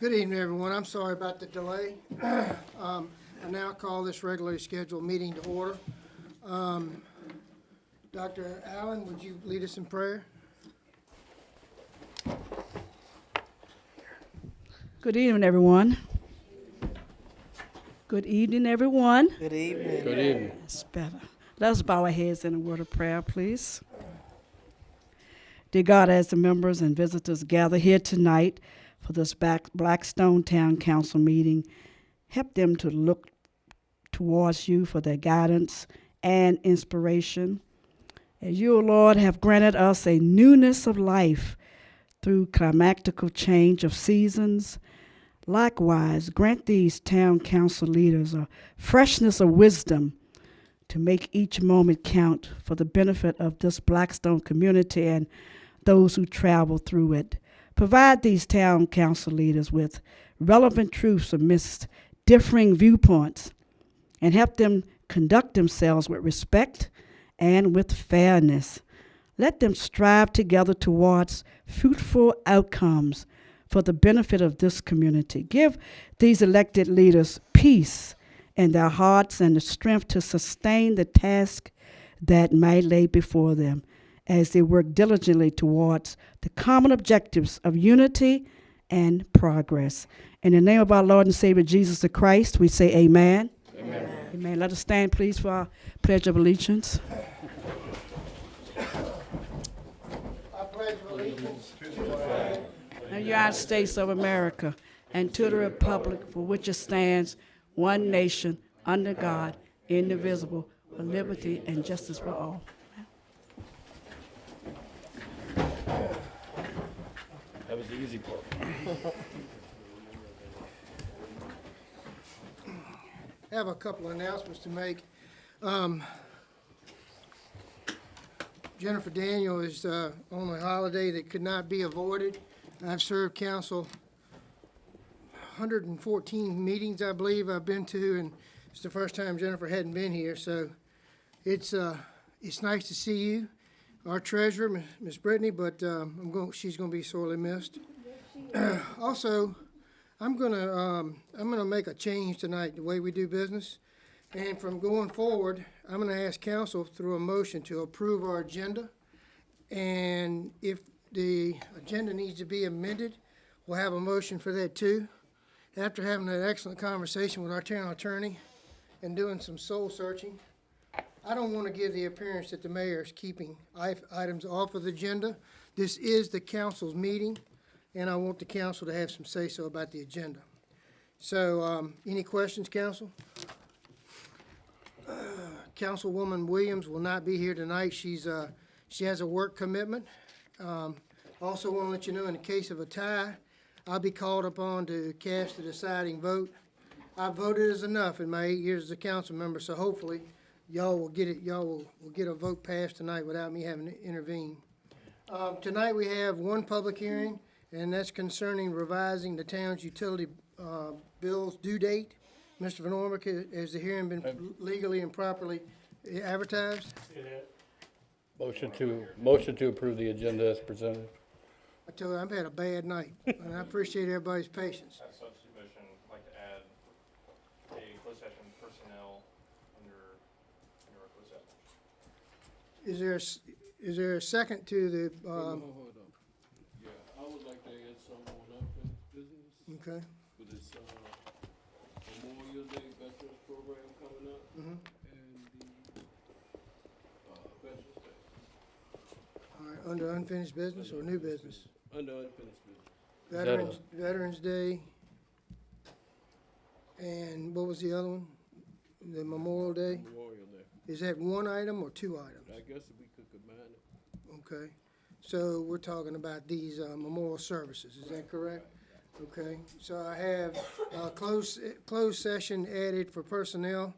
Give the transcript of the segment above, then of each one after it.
Good evening, everyone. I'm sorry about the delay. I now call this regularly scheduled meeting to order. Dr. Allen, would you lead us in prayer? Good evening, everyone. Good evening, everyone. Good evening. Good evening. That's better. Let us bow our heads in a word of prayer, please. Dear God, as the members and visitors gather here tonight for this Blackstone Town Council meeting, help them to look towards you for their guidance and inspiration. As you, O Lord, have granted us a newness of life through climactical change of seasons, likewise, grant these town council leaders a freshness of wisdom to make each moment count for the benefit of this Blackstone community and those who travel through it. Provide these town council leaders with relevant truths amidst differing viewpoints and help them conduct themselves with respect and with fairness. Let them strive together towards fruitful outcomes for the benefit of this community. Give these elected leaders peace in their hearts and the strength to sustain the task that may lay before them as they work diligently towards the common objectives of unity and progress. In the name of our Lord and Savior Jesus the Christ, we say amen. Amen. Amen. Let us stand, please, for our Pledge of Allegiance. I pledge allegiance to the Of the United States of America and to the republic for which it stands, one nation, under God, indivisible, with liberty and justice for all. That was the easy part. I have a couple of announcements to make. Jennifer Daniel is on a holiday that could not be avoided. I've served council 114 meetings, I believe, I've been to, and it's the first time Jennifer hadn't been here, so it's nice to see you, our treasurer, Miss Brittany, but she's going to be sorely missed. Also, I'm gonna make a change tonight, the way we do business. And from going forward, I'm gonna ask council through a motion to approve our agenda. And if the agenda needs to be amended, we'll have a motion for that too. After having an excellent conversation with our town attorney and doing some soul searching, I don't wanna give the appearance that the mayor is keeping items off of the agenda. This is the council's meeting, and I want the council to have some say-so about the agenda. So, any questions, council? Councilwoman Williams will not be here tonight. She has a work commitment. Also want to let you know, in the case of a tie, I'll be called upon to cast the deciding vote. I voted as enough in my 8 years as a council member, so hopefully y'all will get it. Y'all will get a vote passed tonight without me having to intervene. Tonight we have one public hearing, and that's concerning revising the town's utility bills due date. Mr. Van Ormick, has the hearing been legally and properly advertised? Motion to approve the agenda as presented. I tell you, I've had a bad night, and I appreciate everybody's patience. As substitute motion, I'd like to add a closed session personnel under our closed session. Is there a second to the, Hold on. Yeah, I would like to add some on unfinished business okay, for this, Memorial Day Veterans Program coming up. Mhm. And the, Veterans Day, all right, under unfinished business or new business? under unfinished business. that Veterans Day, and what was the other one? The Memorial Day? Memorial Day. Is that one item or two items? I guess if we could combine it. Okay, so we're talking about these memorial services, is that correct? Okay, so I have closed session added for personnel,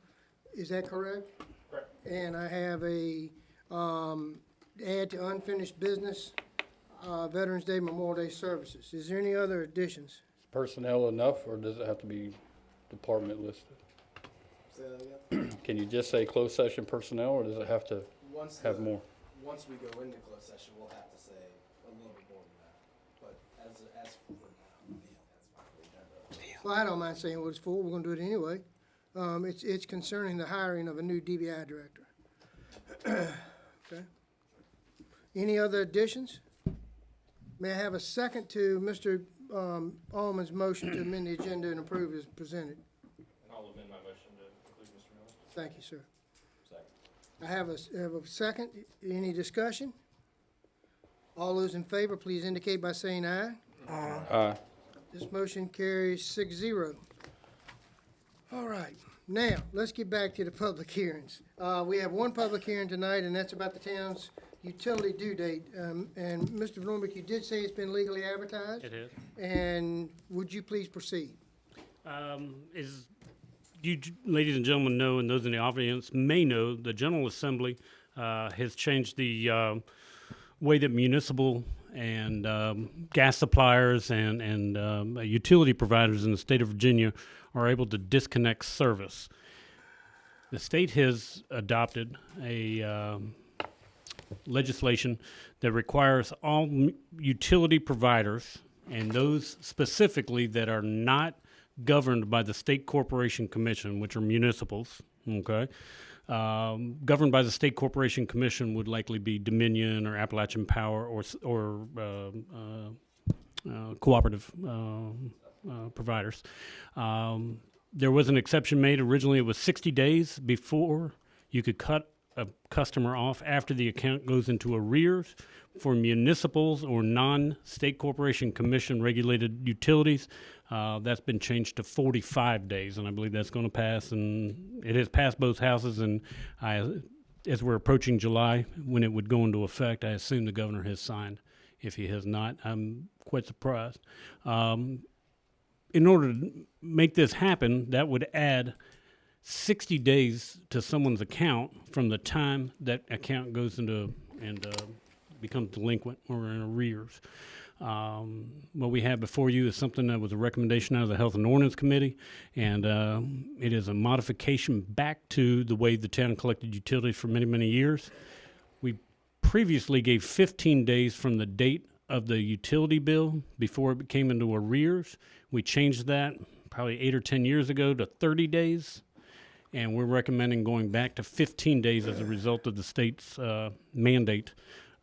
is that correct? Correct. And I have a add to unfinished business, Veterans Day, Memorial Day services. Is there any other additions? Personnel enough, or does it have to be department listed? Can you just say closed session personnel, or does it have to have more? Once we go into closed session, we'll have to say a little bit more than that. But as for now, yeah, that's fine. Well, I don't mind saying what it's for, we're gonna do it anyway. It's concerning the hiring of a new DBI director. Okay. Any other additions? May I have a second to Mr. Almond's motion to amend the agenda and approve as presented? And I'll amend my motion to include Mr. Miller. Thank you, sir. I have a second. Any discussion? All those in favor, please indicate by saying aye. Aye. This motion carries 6-0. All right, now, let's get back to the public hearings. We have one public hearing tonight, and that's about the town's utility due date. And Mr. Blumberg, you did say it's been legally advertised? It is. And would you please proceed? As you ladies and gentlemen know, and those in the audience may know, the General Assembly has changed the way that municipal and gas suppliers and utility providers in the state of Virginia are able to disconnect service. The state has adopted a legislation that requires all utility providers, and those specifically that are not governed by the State Corporation Commission, which are municipals, okay? Governed by the State Corporation Commission would likely be Dominion or Appalachian Power or cooperative providers. There was an exception made. Originally, it was 60 days before you could cut a customer off after the account goes into arrears. For municipals or non-State Corporation Commission regulated utilities, that's been changed to 45 days, and I believe that's going to pass, and it has passed both houses, and as we're approaching July, when it would go into effect, I assume the governor has signed. If he has not, I'm quite surprised. In order to make this happen, that would add 60 days to someone's account from the time that account goes into and becomes delinquent or in arrears. What we have before you is something that was a recommendation out of the Health and Ordinance Committee, and it is a modification back to the way the town collected utilities for many, many years. We previously gave 15 days from the date of the utility bill before it came into arrears. We changed that probably 8 or 10 years ago to 30 days, and we're recommending going back to 15 days as a result of the state's mandate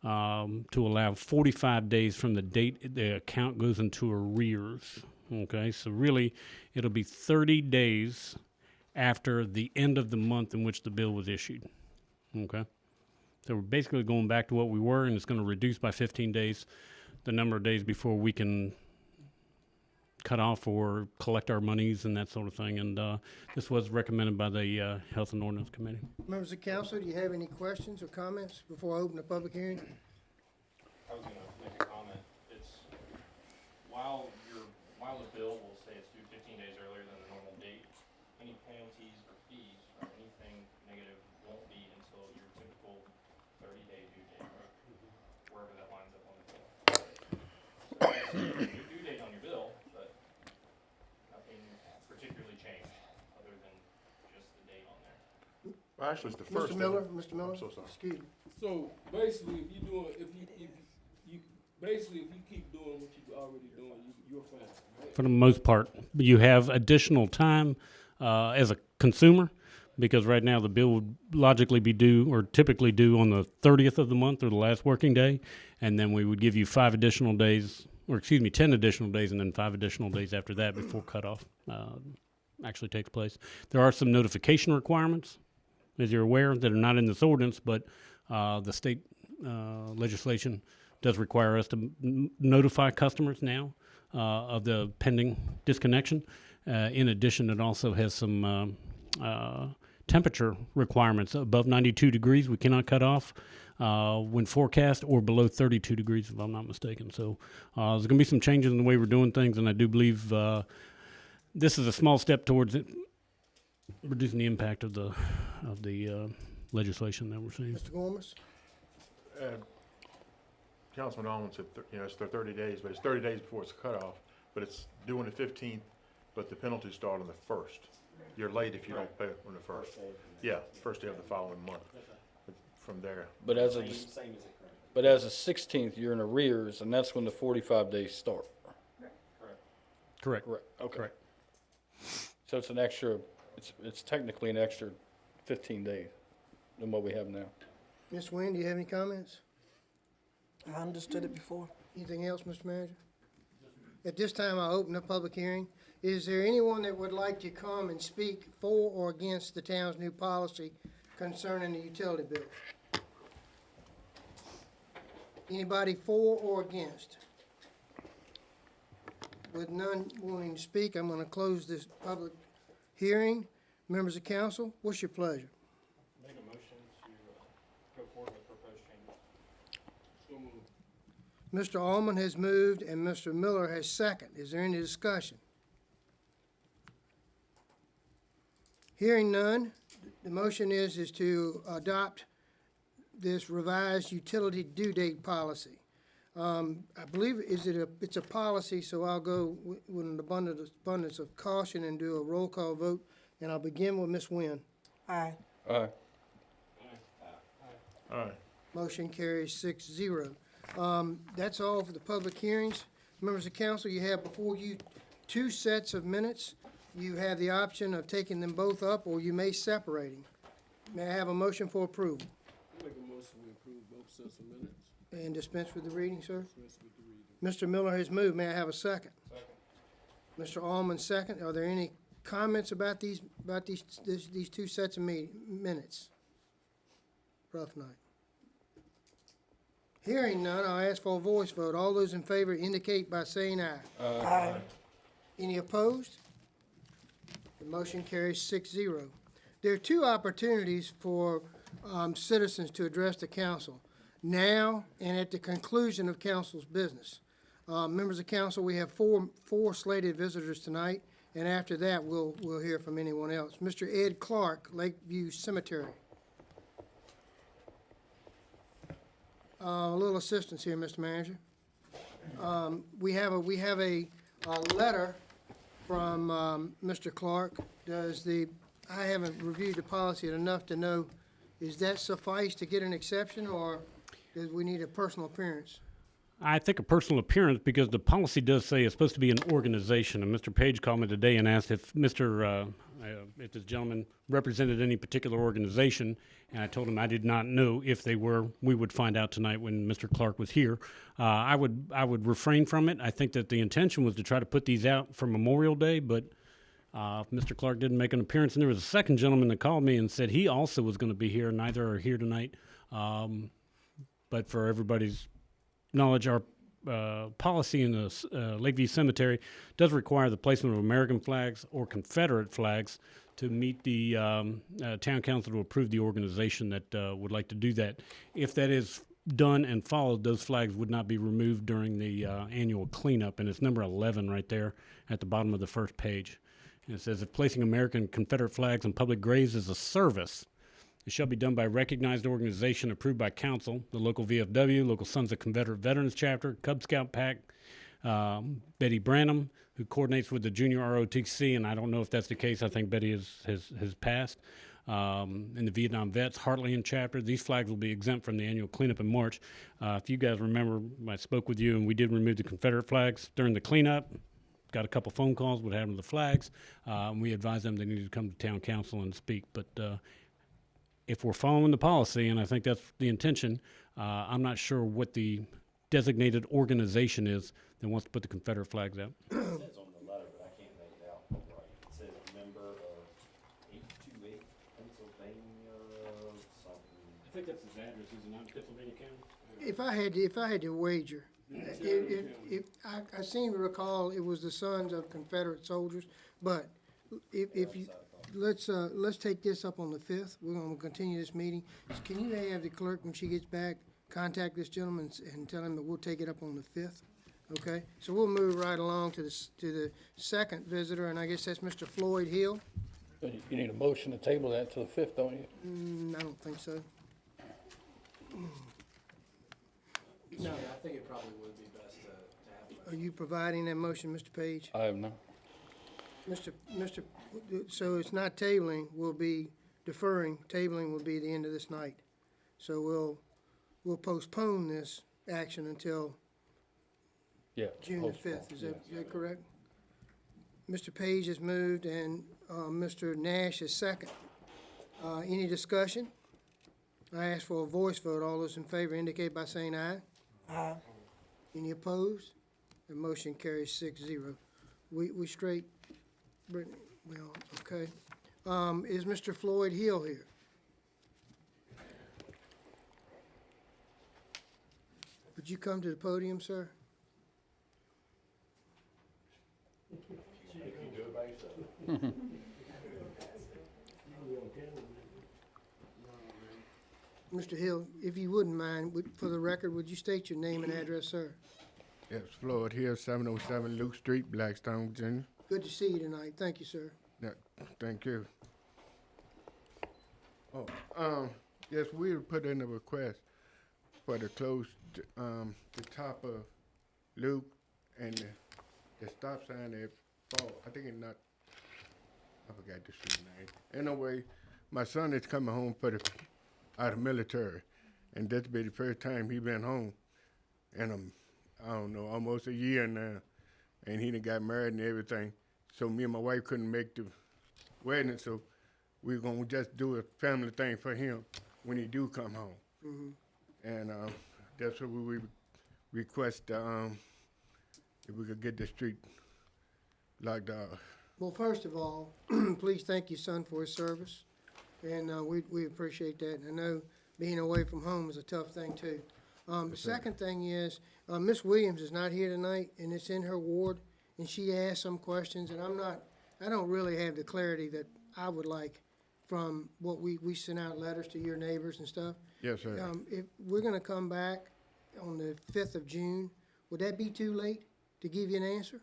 to allow 45 days from the date the account goes into arrears. Okay, so really it'll be 30 days after the end of the month in which the bill was issued. Okay, so we're basically going back to what we were, and it's going to reduce by 15 days the number of days before we can cut off or collect our monies and that sort of thing. And this was recommended by the Health and Ordinance Committee. Members of council, do you have any questions or comments before I open the public hearing? I was gonna make a comment. It's, while the bill will say it's due 15 days earlier than the normal date, any penalties or fees or anything negative won't be until your typical 30-day due date, wherever that lines up on the bill. So it's your due date on your bill, but nothing particularly changed other than just the date on there. Well, actually, it's the first. Mr. Miller, Mr. Miller? I'm so sorry. Excuse me. So basically, if you keep doing what you're already doing, you're fine, right? For the most part, you have additional time as a consumer, because right now the bill would logically be due or typically due on the 30th of the month or the last working day, and then we would give you 10 additional days, and then 5 additional days after that before cutoff actually takes place. There are some notification requirements, as you're aware, that are not in this ordinance, but the state legislation does require us to notify customers now of the pending disconnection. In addition, it also has some temperature requirements. Above 92 degrees, we cannot cut off when forecast, or below 32 degrees, if I'm not mistaken. So there's going to be some changes in the way we're doing things, and I do believe this is a small step towards it, reducing the impact of the legislation that we're seeing. Mr. Gormas? Councilman Almond said, it's the 30 days, but it's 30 days before it's cut off, but it's due on the 15th, but the penalties start on the 1st. You're late if you don't pay on the 1st. Yeah, first day of the following month. From there. But as of the 16th, you're in arrears, and that's when the 45 days start. Correct. Correct. Okay. Correct. So it's an extra, it's technically an extra 15 days than what we have now. Ms. Nguyen, do you have any comments? I understood it before. Anything else, Mr. Manager? At this time, I'll open the public hearing. Is there anyone that would like to come and speak for or against the town's new policy concerning the utility bills? Anybody for or against? With none wanting to speak, I'm gonna close this public hearing. Members of council, what's your pleasure? Make a motion to go forward with proposed changes. So moved. Mr. Allman has moved and Mr. Miller has second. Is there any discussion? Hearing none, the motion is to adopt this revised utility due date policy. I believe, it's a policy, so I'll go with an abundance of caution and do a roll call vote, and I'll begin with Ms. Nguyen. Aye. Aye. All right. Motion carries 6-0. That's all for the public hearings. Members of council, you have before you 2 sets of minutes. You have the option of taking them both up, or you may separate them. May I have a motion for approval? Make a motion we approve both sets of minutes. And dispense with the reading, sir? Dispense with the reading. Mr. Miller has moved. May I have a second? Mr. Allman, second. Are there any comments about these 2 sets of minutes? Rough night. Hearing none, I'll ask for a voice vote. All those in favor indicate by saying aye. Aye. Any opposed? The motion carries 6-0. There are 2 opportunities for citizens to address the council, now and at the conclusion of council's business. Members of council, we have four slated visitors tonight, and after that, we'll hear from anyone else. Mr. Ed Clark, Lakeview Cemetery. A little assistance here, Mr. Manager. We have a letter from Mr. Clark. I haven't reviewed the policy enough to know, is that suffice to get an exception, or do we need a personal appearance? I think a personal appearance, because the policy does say it's supposed to be an organization. And Mr. Page called me today and asked if if this gentleman represented any particular organization, and I told him I did not know if they were. We would find out tonight when Mr. Clark was here. I would refrain from it. I think that the intention was to try to put these out for Memorial Day, but Mr. Clark didn't make an appearance. And there was a second gentleman that called me and said he also was going to be here. Neither are here tonight. But for everybody's knowledge, our policy in the Lakeview Cemetery does require the placement of American flags or Confederate flags to meet the town council to approve the organization that would like to do that. If that is done and followed, those flags would not be removed during the annual cleanup, and it's number 11 right there at the bottom of the first page. And it says, if placing American Confederate flags on public graves is a service, it shall be done by a recognized organization approved by council, the local VFW, local Sons of Confederate Veterans Chapter, Cub Scout Pack, Betty Branham, who coordinates with the Junior ROTC, and I don't know if that's the case. I think Betty has passed. And the Vietnam Vets, Heartland Chapter. These flags will be exempt from the annual cleanup in March. If you guys remember, I spoke with you, and we did remove the Confederate flags during the cleanup. Got a couple phone calls, what happened to the flags. We advised them they needed to come to town council and speak, but if we're following the policy, and I think that's the intention, I'm not sure what the designated organization is that wants to put the Confederate flags out. It says on the letter, but I can't make it out right. It says member of 828 Pennsylvania something. I think that's his address. Is it not Pennsylvania County? If I had to wager, I seem to recall it was the Sons of Confederate Soldiers, but if you, let's take this up on the 5th. We're gonna continue this meeting. Can you have the clerk, when she gets back, contact this gentleman and tell him that we'll take it up on the 5th? Okay, so we'll move right along to the second visitor, and I guess that's Mr. Floyd Hill. You need a motion to table that to the 5th, don't you? I don't think so. Yeah, I think it probably would be best to have. Are you providing that motion, Mr. Page? I have not. So it's not tabling, we'll be deferring. Tabling will be the end of this night. So we'll postpone this action until Yeah. June the postpone. 5th. Is that correct? Mr. Page has moved and, Mr. Nash is second. Any discussion? I ask for a voice vote. All those in favor indicate by saying aye. Aye. Any opposed? The motion carries 6-0. We straight, Brittany? Well, okay. Is Mr. Floyd Hill here? Would you come to the podium, sir? Mr. Hill, if you wouldn't mind, for the record, would you state your name and address, sir? Yes, Floyd Hill, 707 Luke Street, Blackstone, Virginia. Good to see you tonight. Thank you, sir. Yeah, thank you. Oh, yes, we put in a request for the close, the top of Luke and the stop sign at Fall. I think it's not, I forgot the street name. Anyway, my son is coming home out of military, and this be the first time he been home in I don't know, almost a year now, and he done got married and everything. So me and my wife couldn't make the wedding, so we're gonna just do a family thing for him when he do come home. And that's what we request, if we could get the street locked off. Well, first of all, please thank your son for his service, and we appreciate that. And I know being away from home is a tough thing, too. The second thing is, Miss Williams is not here tonight, and it's in her ward, and she asked some questions, and I don't really have the clarity that I would like from what we sent out letters to your neighbors and stuff. Yes, sir. If we're gonna come back on the 5th of June, would that be too late to give you an answer?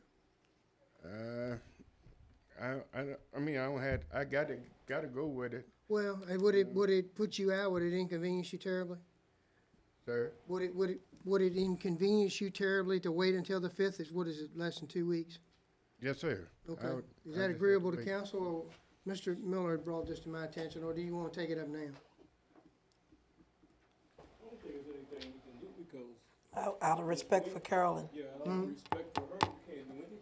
I mean, I gotta go with it, Well, would it put you out? Would it inconvenience you terribly? sir. Would it inconvenience you terribly to wait until the 5th? What is it, less than 2 weeks? Yes, sir. Okay. I would- Is I that just agreeable to have wait. council, or Mr. Miller had brought this to my attention, or do you want to take it up now? I don't think there's anything we can do because, Out of respect for Carolyn. yeah, out of respect for her, we can't do anything.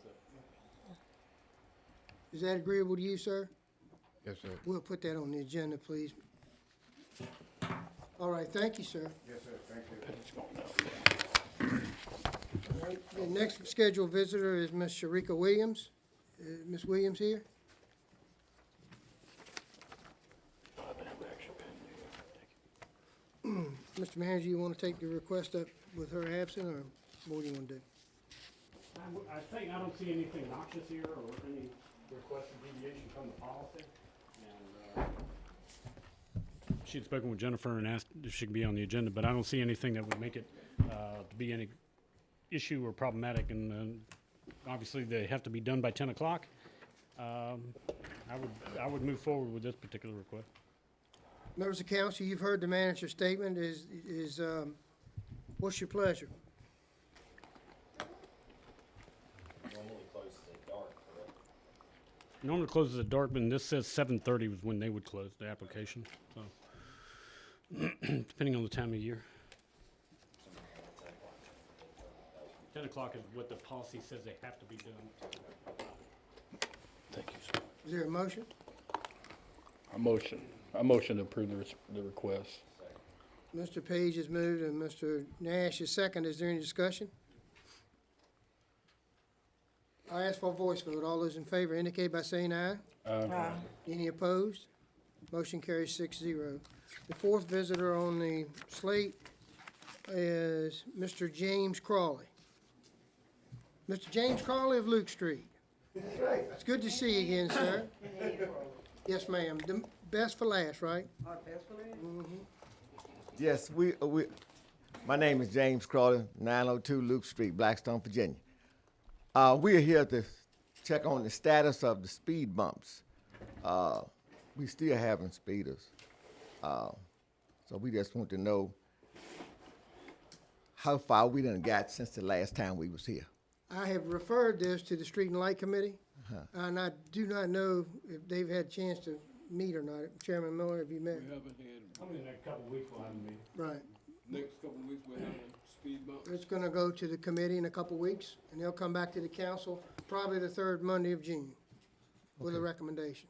Is that agreeable to you, sir? Yes, sir. We'll put that on the agenda, please. All right, thank you, sir. Yes, sir, thank you. All right, the next scheduled visitor is Miss Sharika Williams. Miss Williams here? Mr. Manager, you want to take the request up with her absent, or what do you want to do? I think, I don't see anything noxious here or any requested deviation from the policy. And she'd spoken with Jennifer and asked if she could be on the agenda, but I don't see anything that would make it to be any issue or problematic. And obviously, they have to be done by 10 o'clock. I would move forward with this particular request. Members of council, you've heard the manager's statement. What's your pleasure? Normally closes at dark, correct? Normally closes at dark, but this says 7:30 was when they would close the application, so. Depending on the time of year. 10 o'clock is what the policy says they have to be done. Thank you, sir. Is there a motion? I motion to approve the request. Mr. Page has moved and Mr. Nash is second. Is there any discussion? I ask for a voice vote. All those in favor indicate by saying aye. Aye. Any opposed? Motion carries 6-0. The fourth visitor on the slate is Mr. James Crawley. Mr. James Crawley of Luke Street. It's good to see you again, sir. Yes, ma'am. The best for last, right? Yes, my name is James Crawley, 902 Luke Street, Blackstone, Virginia. We are here to check on the status of the speed bumps. We still having speeders. So we just want to know how far we done got since the last time we was here. I have referred this to the Street and Light Committee, and I do not know if they've had a chance to meet or not. Chairman Miller, have you met? We haven't had, Probably in a couple of weeks we'll have a meeting. Right. next couple of weeks, we're having speed bump it's gonna go to the committee in a couple weeks, and they'll come back to the council probably the third Monday of June with a recommendation.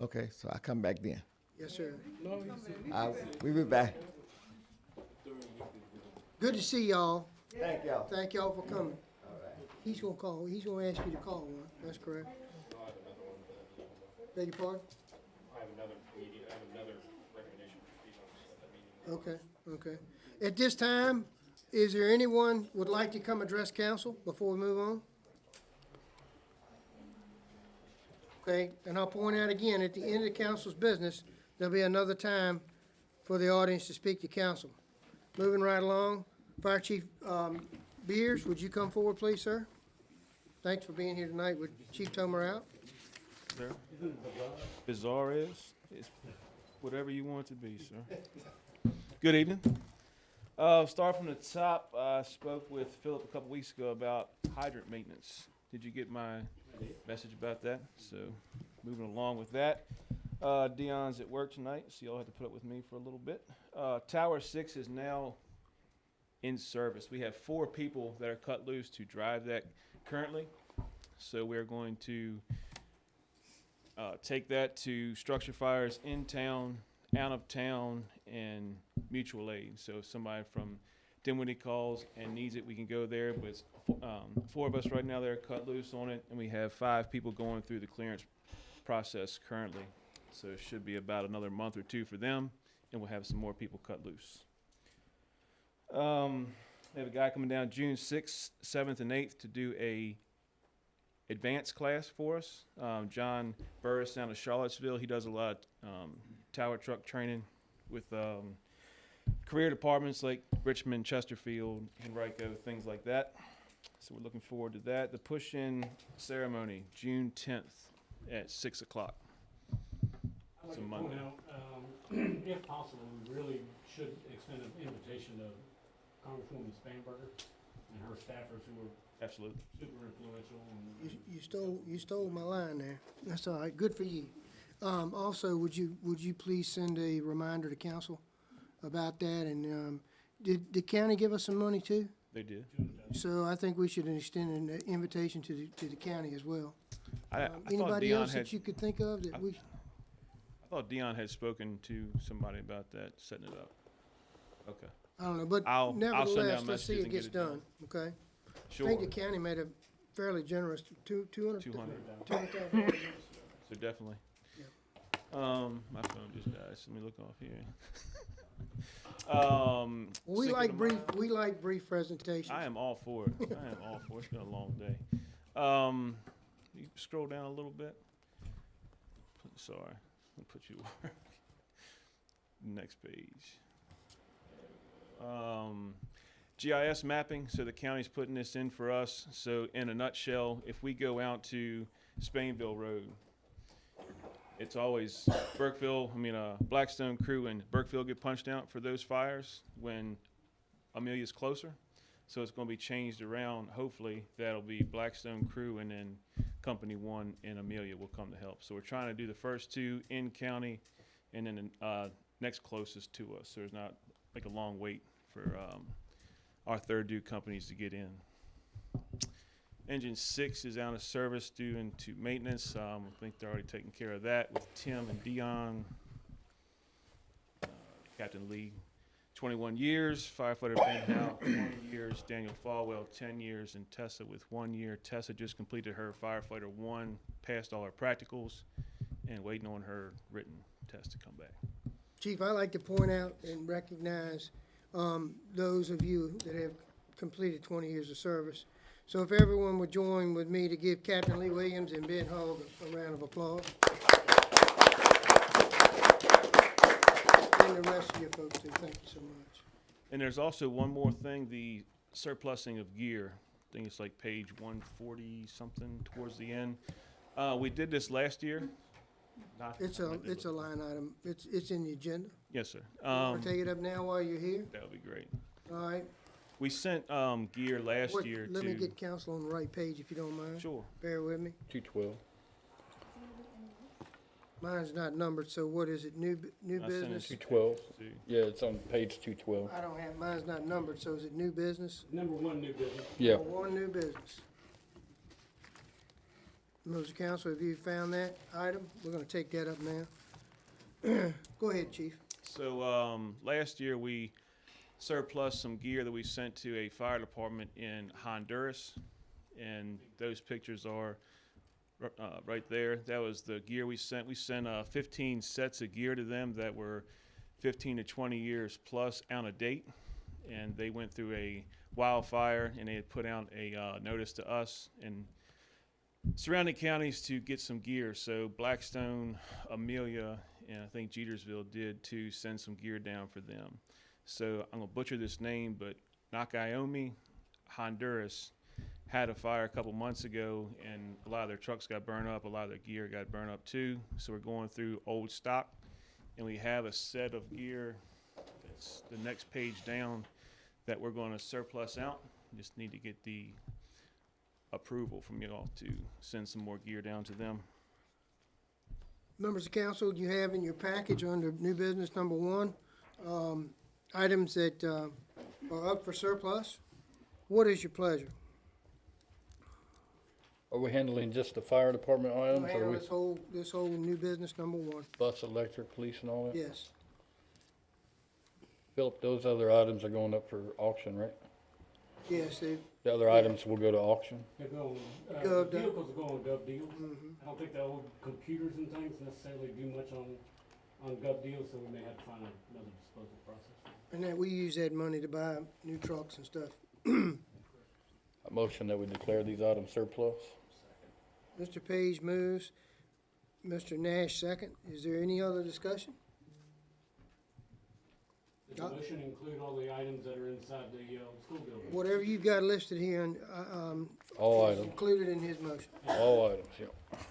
Okay, so I come back then. Yes, sir. We'll be back. Good to see y'all. Thank y'all. Thank y'all for coming. He's gonna call, he's gonna ask you to call one, that's correct. No, I have another one, Beg your pardon? I have another meeting, I have another recommendation for speed bumps at that meeting. Okay, okay. At this time, is there anyone would like to come address council before we move on? Okay, and I'll point out again, at the end of the council's business, there'll be another time for the audience to speak to council. Moving right along, Fire Chief Beers, would you come forward, please, sir? Thanks for being here tonight. Would Chief Tomer out? Sir. Bizarre is, it's whatever you want it to be, sir. Good evening. Start from the top. I spoke with Philip a couple weeks ago about hydrant maintenance. Did you get my message about that? So, moving along with that. Dion's at work tonight, so y'all have to put up with me for a little bit. Tower 6 is now in service. We have 4 people that are cut loose to drive that currently. So we're going to take that to structure fires in town, out of town, and mutual aid. So if somebody from Dinwiddie calls and needs it, we can go there. But it's 4 of us right now that are cut loose on it, and we have 5 people going through the clearance process currently. So it should be about another month or 2 for them, and we'll have some more people cut loose. We have a guy coming down June 6th, 7th, and 8th to do a advanced class for us. John Burris down in Charlottesville. He does a lot of tower truck training with career departments like Richmond, Chesterfield, Henrico, things like that. So we're looking forward to that. The push-in ceremony, June 10th at 6 o'clock. I'd like It's a to Monday. point out, if possible, we really should extend an invitation to Congresswoman Spanberger and her staffers who were Absolutely. super influential. And You stole my line there. That's all right. Good for you. Also, would you please send a reminder to council about that? And did the county give us some money too? They did. So I think we should extend an invitation to the county as well. I thought Anybody Dion else had, that you could think of that we? I thought Dion had spoken to somebody about that, setting it up. Okay. I don't know, but I'll send out nevertheless, let's see messages it and gets get it done. done. Okay. Sure. I think the county made a fairly generous 200. 200. So definitely. My phone just died, so let me look off here. We 2nd like of brief. March. We like brief presentations. I am all for it. I am all for it. It's been a long day. You scroll down a little bit. Sorry, I'll put you to work. Next page. GIS mapping. So the county's putting this in for us. So in a nutshell, if we go out to Spainville Road, it's always Blackstone crew and Burkeville get punched out for those fires when Amelia's closer. So it's going to be changed around. Hopefully that'll be Blackstone crew, and then Company 1 and Amelia will come to help. So we're trying to do the first 2 in county, and then the next closest to us. So there's not like a long wait for our third due companies to get in. Engine 6 is out of service due into maintenance. I think they're already taking care of that with Tim and Dion. Captain Lee, 21 years. Firefighter Ben Howe, 20 years. Daniel Falwell, 10 years. And Tessa with 1 year. Tessa just completed her Firefighter 1, passed all her practicals, and waiting on her written test to come back. Chief, I'd like to point out and recognize those of you that have completed 20 years of service. So if everyone would join with me to give Captain Lee Williams and Ben Hogg a round of applause. And the rest of you folks too, thank you so much. And there's also one more thing, the surplusing of gear. I think it's like page 140 something towards the end. We did this last year. It's a line item. It's in the agenda. Yes, sir. I'll take it up now while you're here. That would be great. All right. We sent gear last year Let to. me get council on the right page if you don't mind. Sure. Bear with me. 212. Mine's not numbered, so what is it, new I sent it business? 212. to- Yeah, it's on page 212. I don't have, mine's not numbered, so is it new business? Number one, new business. Yeah. One new business. Members of council, have you found that item? We're gonna take that up now. Go ahead, chief. So, last year we surplus some gear that we sent to a fire department in Honduras. And those pictures are, right there. That was the gear we sent. We sent, 15 sets of gear to them that were 15 to 20 years plus out of date. And they went through a wildfire and they had put out a, notice to us and surrounding counties to get some gear. So Blackstone, Amelia, and I think Jetersville did to send some gear down for them. So I'm gonna butcher this name, but Nakayomi, Honduras, had a fire a couple months ago, and a lot of their trucks got burned up. A lot of their gear got burned up too. So we're going through old stock, and we have a set of gear. That's the next page down that we're going to surplus out. Just need to get the approval from you all to send some more gear down to them. Members of council, you have in your package under new business number one, items that, are up for surplus. What is your pleasure? Are we handling just the fire department We'll items, or handle we this whole new business number one. bus, electric, police, and all that? Yes. Philip, those other items are going up for auction, right? Yes, they, The other items will go to auction? They're going, Gov the deal. vehicles are going gov deals. mhm. I don't think the old computers and things necessarily do much on gov deals, so we may have to find another disposal process. And that we use that money to buy new trucks and stuff. A motion that we declare these items surplus? Mr. Page moves, Mr. Nash second. Is there any other discussion? Does the motion include all the items that are inside the, school building? Whatever you've got listed here, and, All is items, included in his motion. all items, yeah.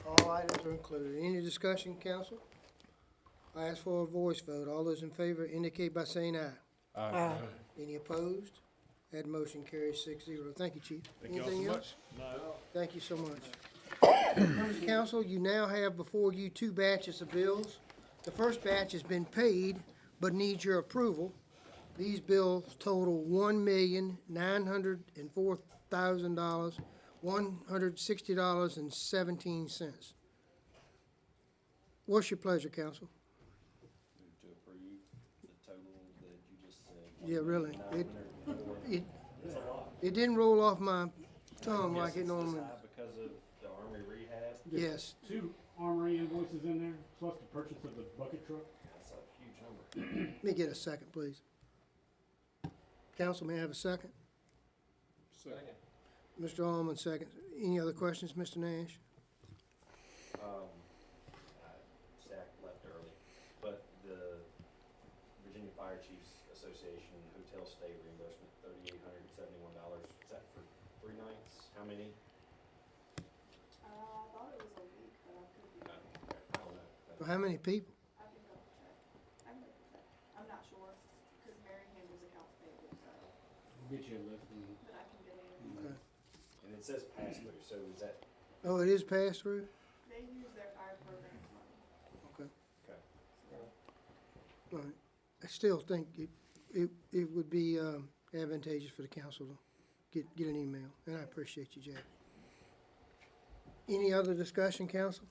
All items are included. Any discussion, council? I ask for a voice vote. All those in favor indicate by saying aye. Aye. Any opposed? That motion carries 6-0. Thank you, chief. Thank you all so Anything much. else? No. Thank you so much. Members of council, you now have before you two batches of bills. The first batch has been paid, but needs your approval. These bills total $1,904,000, $160.17. What's your pleasure, council? Move to approve the total that you just said. Yeah, really. $1,904. It didn't roll off my tongue Yes, like it it's normally. high because of the Army rehab. Yes. 2 armory invoices in there, plus the purchase of the bucket truck. That's a huge number. Let me get a second, please. Council, may I have a second? Second. Mr. Allman, second. Any other questions, Mr. Nash? Zach left early, but the Virginia Fire Chiefs Association hotel stay reimbursement, $3,871. Is that for 3 nights? How many? I thought it was a week, but I could be, I don't know. For how many people? I can double check. I can double check. I'm not sure, because Mary handles accounts payable, so, We'll get you a list and but I can get it. Okay. And it says pass through, so is that, Oh, it is passed through? They use their fire programs money. Okay. okay. All right. I still think it would be advantageous for the council to get an email, and I appreciate you, Jack. Any other discussion, council?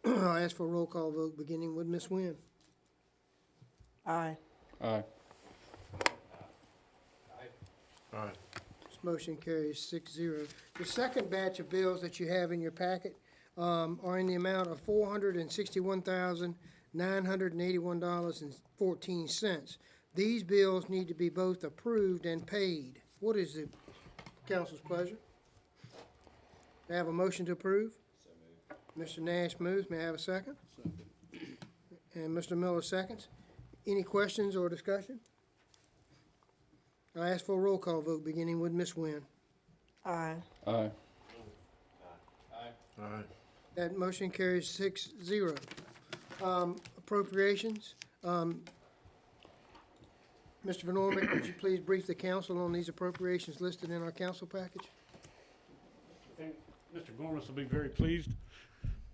I'll ask for a roll call vote, beginning with Ms. Nguyen. Aye. Aye. All right. This motion carries 6-0. The second batch of bills that you have in your packet are in the amount of $461,981.14. These bills need to be both approved and paid. What is the council's pleasure? May I have a motion to approve? So moved. Mr. Nash moves. May I have a second? And Mr. Miller seconds. Any questions or discussion? I ask for a roll call vote, beginning with Ms. Nguyen. Aye. Aye. All right. That motion carries 6-0. Appropriations. Mr. Van Ormick, would you please brief the council on these appropriations listed in our council package? I think Mr. Gorman will be very pleased.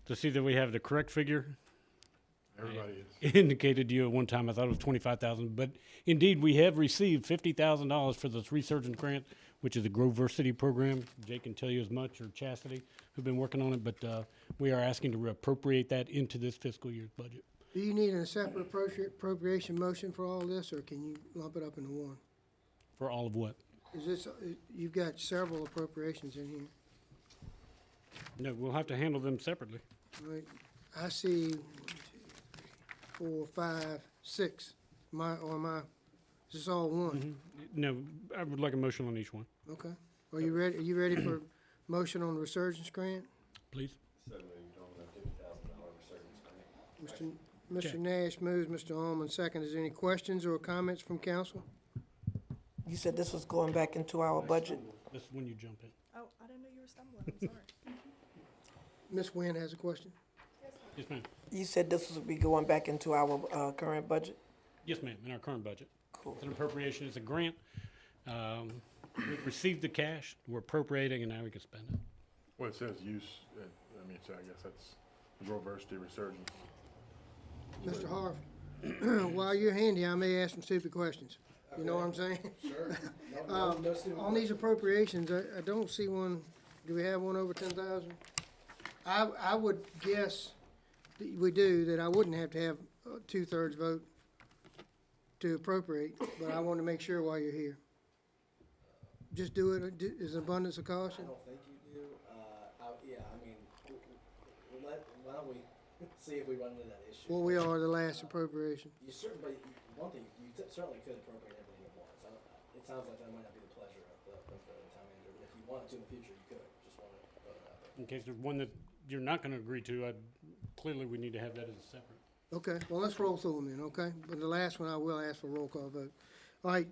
to see that we have the correct figure. Everybody is. Indicated to you at one time, I thought it was 25,000, but indeed, we have received $50,000 for this resurgence grant, which is a Groversity program. Jake can tell you as much, or Chastity, who've been working on it, but we are asking to appropriate that into this fiscal year's budget. Do you need a separate appropriation motion for all this, or can you lump it up into one? For all of what? Is this, you've got several appropriations in here. No, we'll have to handle them separately. All right, I see 1, 2, 3, 4, 5, 6. Is this all one? No, I would like a motion on each one, Okay. Are you ready for motion on the resurgence grant? please. So moved on the $50,000 resurgence grant. Mr. Nash moves, Mr. Almond second. Is there any questions or comments from council? You said this was going back into our budget? This is when you jump in. Oh, I didn't know you were stumbling, I'm sorry. Ms. Wynn has a question. Yes, ma'am. You said this would be going back into our current budget? Yes, ma'am, in our current budget. Cool. It's an appropriation, it's a grant. We've received the cash, we're appropriating, and now we can spend it. Well, it says use, I mean, so I guess that's Groversity Resurgence. Mr. Harvey, while you're handy, I may ask some stupid questions. You know what I'm saying? Sure. On these appropriations, I don't see one, do we have one over 10,000? I would guess that we do, that I wouldn't have to have a 2/3 vote to appropriate, but I want to make sure while you're here. Just do it, is abundance of I caution? don't think you do. Yeah, I mean, why don't we see if we run into that issue? Well, we are the last appropriation. You certainly, one thing, you certainly could appropriate everything at once. It sounds like that might not be the pleasure of the town manager, but if you wanted to in the future, you could. Just want to throw it out there. In case there's one that you're not gonna agree to, clearly we need to have that as a separate. Okay, well, let's roll through them then, okay? But the last one, I will ask for a roll call vote. All right,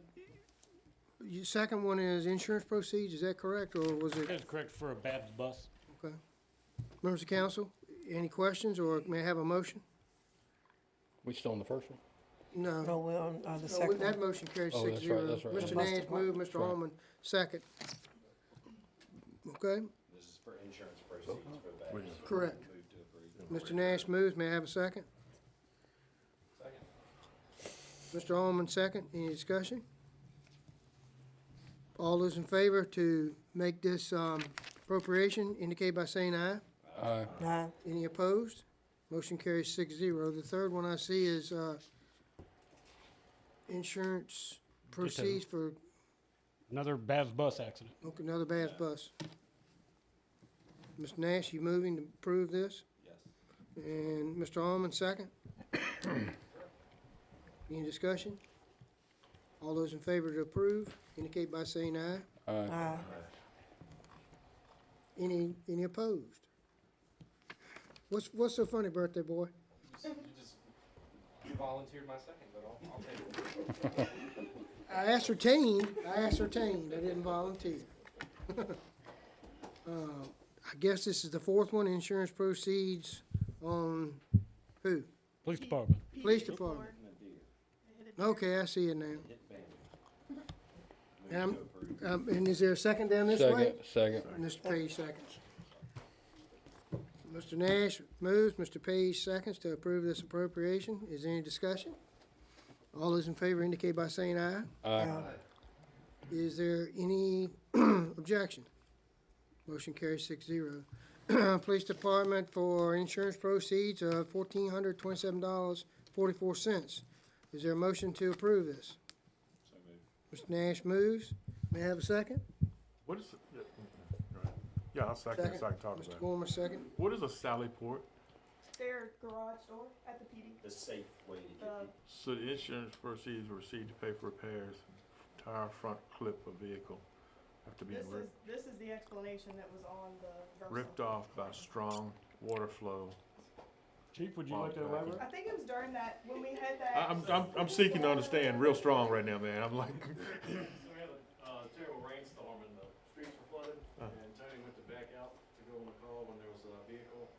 your second one is insurance proceeds, is that correct, or was it? That's correct for a Babs bus. Okay. Members of council, any questions, or may I have a motion? We still on the first one? No. No, we're on the No, second that one. motion carries Oh, 6-0. that's right, that's Mr. right. Nash moved, Mr. Right. Almond second. Okay, This is for insurance proceeds for that. correct. Move to approve. Mr. Nash moves, may I have a second? Mr. Almond second, any discussion? All those in favor to make this appropriation indicate by saying aye. Aye. Aye. Any opposed? Motion carries 6-0. The third one I see is insurance proceeds for Another Babs bus accident. okay, another Bass bus. Mr. Nash, you moving to approve this? Yes. And Mr. Almond, second? Any discussion? All those in favor to approve indicate by saying aye. Aye. Any opposed? What's so funny, birthday boy? You volunteered my second, but I'll take it. I ascertained, I didn't volunteer. I guess this is the fourth one, insurance proceeds on who? Police department. Police department. Okay, I see it now. And is there a second down this way? Second. Mr. Page seconds. Mr. Nash moves, Mr. Page seconds to approve this appropriation. Is there any discussion? All those in favor indicate by saying aye. Aye. Is there any objection? Motion carries 6-0. Police Department for insurance proceeds of $1,427.44. Is there a motion to approve this? So moved. Mr. Nash moves. May I have a second? What is, yeah, I'll second it so I can talk Mr. about it. Gorman, second. What is a Sally Port? Their garage door at the PD. The safe way to get people. So the insurance proceeds were received to pay for repairs, tire, front clip of vehicle have to be This is the explanation that was on the Versa. ripped off by strong water flow. Chief, would you like to elaborate? I think it was during that, when we had that. I'm seeking to understand real strong right now, man. I'm like, So we had a terrible rainstorm and the streets were flooded, and Tony went to back out to go on the call when there was a vehicle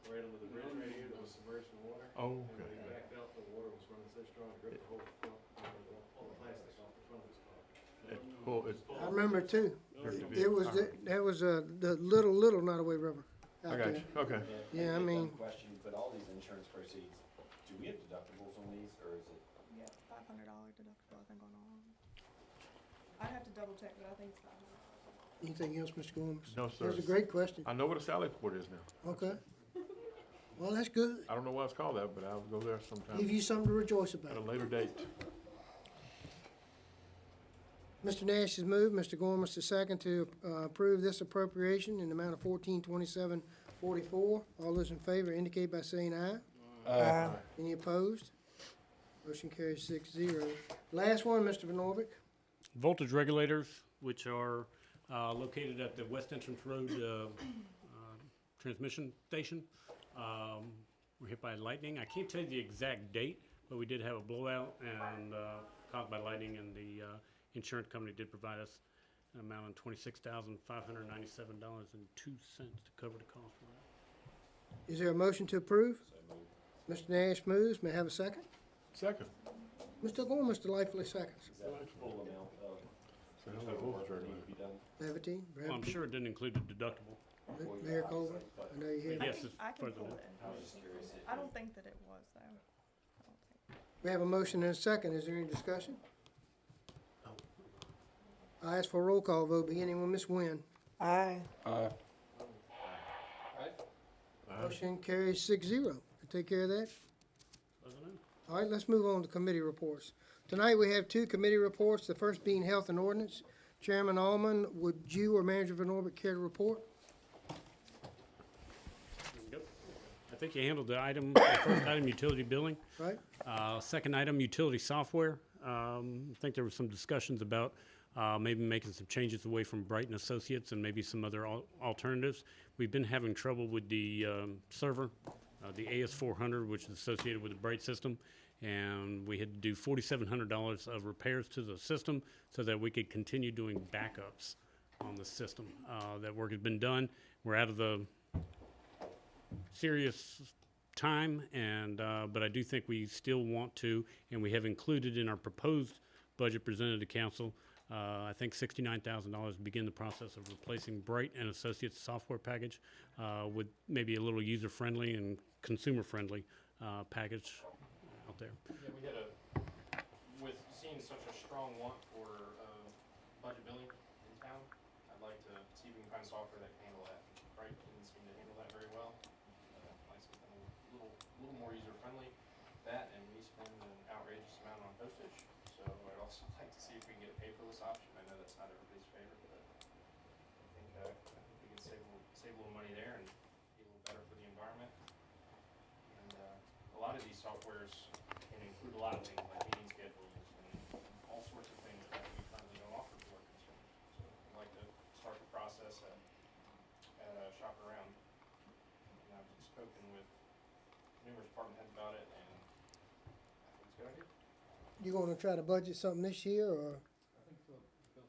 right under the bridge right here that was submerged in water. oh, And when okay. he backed out, the water was running so strong, it ripped the whole front, all the plastic off the front of his car. It's I remember too. Ripped the It was, vehicle. that was the Little Nottaway River I out got there. you, okay. Yeah, I mean, Question, but all these insurance proceeds, do we have deductibles on these, or is it? Yeah, $500 deductible, I think, on all of them. I'd have to double check, but I think it's $500. anything else, Mr. Gorman? No, sir. That's a great question. I know what a Sally Port is now. Okay. Well, that's good. I don't know why it's called that, but I'll go there sometime Give you something to rejoice at about. a later date. Mr. Nash has moved, Mr. Gorman the second to approve this appropriation in the amount of $1427.44. All those in favor indicate by saying aye. Any opposed? Motion carries 6-0. Last one, Mr. Van Orvik. Voltage regulators, which are located at the West Entrance Road transmission station, were hit by lightning. I can't tell you the exact date, but we did have a blowout and caused by lightning, and the insurance company did provide us an amount of $26,597.02 to cover the cost for that. Is there a motion to approve? Mr. Nash moves. May I have a second? Second. Mr. Gorman delightfully seconds. Is that the full amount of So how's the total voltage work that regulator? need to be done? Levity, Well, I'm sure it didn't include the deductible. Mayor Colvin, I know you're here. Yes, it's I can further pull than- it. I was just curious if. I don't think that it was, though. I don't think. We have a motion and a second. Is there any discussion? I ask for a roll call vote, beginning with Ms. Nguyen. Aye. Motion carries 6-0. Take care of that. Wasn't it? All right, let's move on to committee reports. Tonight, we have two committee reports, the first being Health and Ordinance. Chairman Allman, would you or Manager Van Orvik care to report? Yep. I think you handled the item, the first item, utility billing. Right? Second item, utility software. I think there were some discussions about maybe making some changes away from Brighton Associates and maybe some other alternatives. We've been having trouble with the server, the AS400, which is associated with the Bright system, and we had to do $4,700 of repairs to the system so that we could continue doing backups on the system. That work has been done. We're out of the serious time, and but I do think we still want to, and we have included in our proposed budget presented to council, I think $69,000 to begin the process of replacing Bright and Associates software package with maybe a little user-friendly and consumer-friendly package out there. Yeah, we had with seeing such a strong want for budget billing in town, I'd like to see if we can find software that can handle that. Bright didn't seem to handle that very well. Like something a little more user-friendly. That, and we spend an outrageous amount on postage. So I'd also like to see if we can get a paperless option. I know that's not everybody's favorite, but I think we can save a little money there and be a little better for the environment. And a lot of these softwares can include a lot of things like meeting schedules and all sorts of things that we currently don't offer to our consumers. So I'd like to start the process at shop around. And I've spoken with numerous department heads about it, and I think it's a good idea. You gonna try to budget something this year, or I think Phil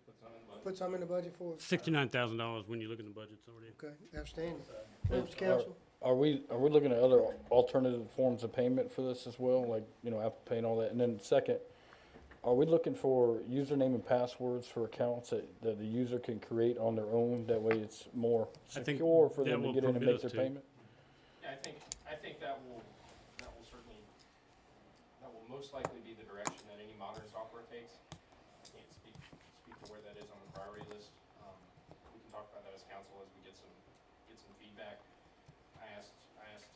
put some in the budget. put some in the budget for us? $69,000 when you look at the budgets already. Okay, outstanding. Members of council? Are we looking at other alternative forms of payment for this as well, like, Apple Pay and all that? And then second, are we looking for username and passwords for accounts that the user can create on their own? That way it's more I think secure for that them to will get in and permit make us their to. payment? Yeah, I think that will certainly, that will most likely be the direction that any modern software takes. I can't speak to where that is on the priority list. We can talk about that as council as we get some feedback. I asked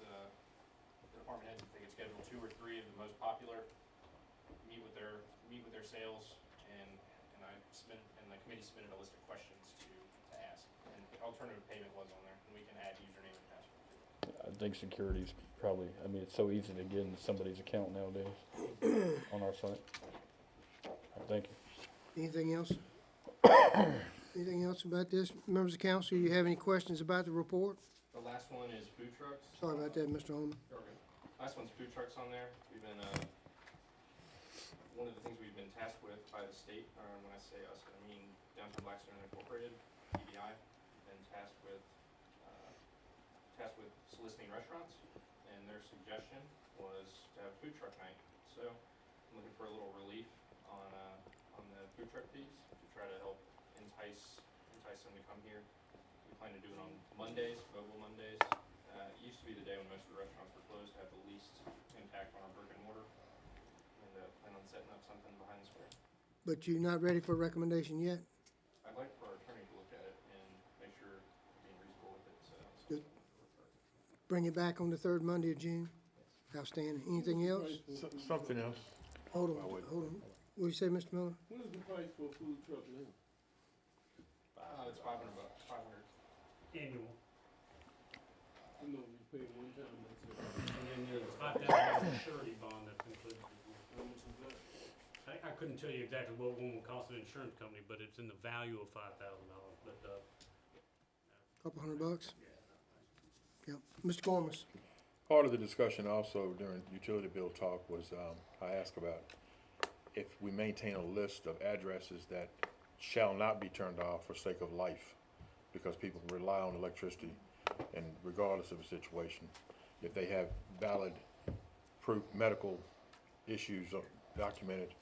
the department heads if they could schedule 2 or 3 of the most popular, meet with their sales, and the committee submitted a list of questions to ask. And alternative payment was on there, and we can add username and password to it. I think security's probably, it's so easy to get into somebody's account nowadays on our site. All right, thank you. Anything else? Anything else about this? Members of council, you have any questions about the report? The last one is food trucks. Sorry about that, Mr. Holman. Okay. Last one's food trucks on there. We've been, one of the things we've been tasked with by the state, or when I say us, I mean Downtown Blackstone Incorporated, DBI, been tasked with soliciting restaurants, and their suggestion was to have food truck night. So I'm looking for a little relief on the food truck fees to try to help entice them to come here. We plan to do it on Mondays, mobile Mondays. It used to be the day when most of the restaurants were closed, to have the least impact on our brick and mortar. And plan on setting up something behind the square. But you're not ready for a recommendation yet? I'd like for our attorney to look at it and make sure we're being reasonable with it, so. Good. Bring it back on the third Monday of June? Outstanding. Anything else? Something else. Hold on, hold on. What did you say, Mr. Miller? What is the price for a food truck now? It's $500, 500. Annual. I know we pay one time, that's it. And then there's $5,000 surety bond that's included. How much is that? I couldn't tell you exactly what one would cost an insurance company, but it's in the value of $5,000. But Couple $100? Yep. Mr. Gormas? Part of the discussion also during utility bill talk was, I asked about if we maintain a list of addresses that shall not be turned off for sake of life, because people rely on electricity, and regardless of the situation, if they have valid proof, medical issues documented,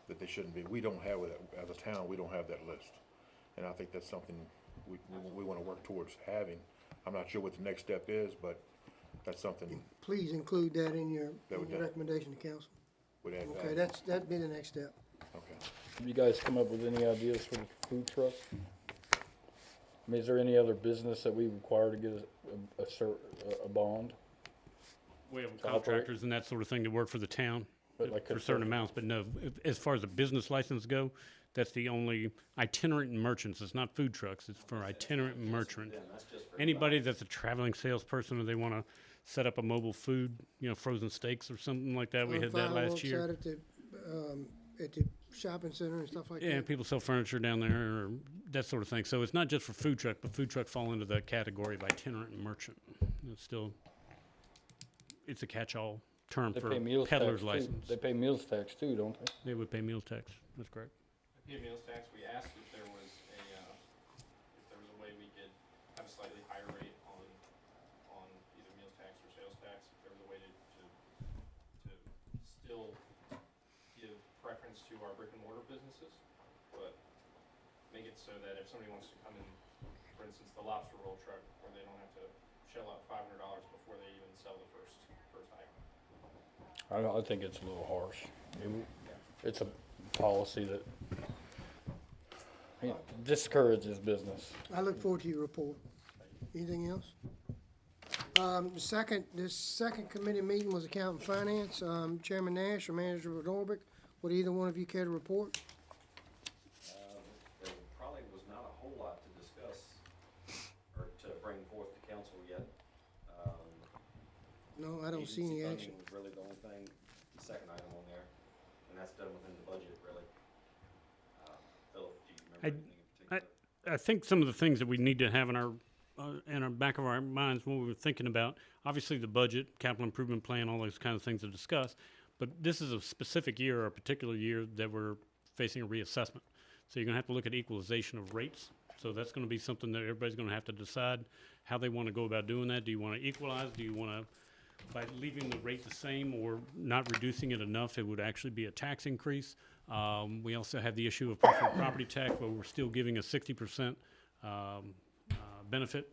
that they shouldn't be. We don't have that, as a town, we don't have that list. And I think that's something we want to work towards having. I'm not sure what the next step is, but that's something Please include that in your That would- recommendation to council. would add Okay, value. that'd be the next step. Okay. Have you guys come up with any ideas for the food truck? I mean, is there any other business that we require to get a bond? we have To operate. contractors and that sort of thing that work for the town But like for a- certain amounts, but no, as far as the business license go, that's the only itinerant merchants. It's not food trucks, it's for itinerant merchant. Anybody that's a traveling salesperson or they want to set up a mobile food, frozen steaks or something like that, we had that last year. Fireworks at the shopping center and stuff like that. Yeah, and people sell furniture down there or that sort of thing. So it's not just for food truck, but food truck fall into that category of itinerant merchant. It's a catch-all term They for pay meals tax peddler's too. license. They pay meals tax too, don't they? They would pay meals tax, that's correct. Pay meals tax, we asked if there was a way we could have a slightly higher rate on either meals tax or sales tax, if there was a way to still give preference to our brick and mortar businesses, but make it so that if somebody wants to come in, for instance, the lobster roll truck, where they don't have to shell out $500 before they even sell the first item. I think it's a little harsh. It's a policy that discourages business. I look forward to your report. Anything else? This second committee meeting was Accountant Finance. Chairman Nash or Manager Norbick, would either one of you care to report? There probably was not a whole lot to discuss or to bring forth to council yet. No, I don't see any Agency action. funding was really the only thing, the second item on there, and that's done within the budget, really. Philip, do you remember anything in particular? I think some of the things that we need to have in our back of our minds when we were thinking about, obviously the budget, capital improvement plan, all those kind of things to discuss, but this is a specific year or a particular year that we're facing a reassessment. So you're gonna have to look at equalization of rates. So that's gonna be something that everybody's gonna have to decide how they wanna go about doing that. Do you wanna equalize? Do you wanna, by leaving the rate the same or not reducing it enough, it would actually be a tax increase? We also have the issue of personal property tax, where we're still giving a 60% benefit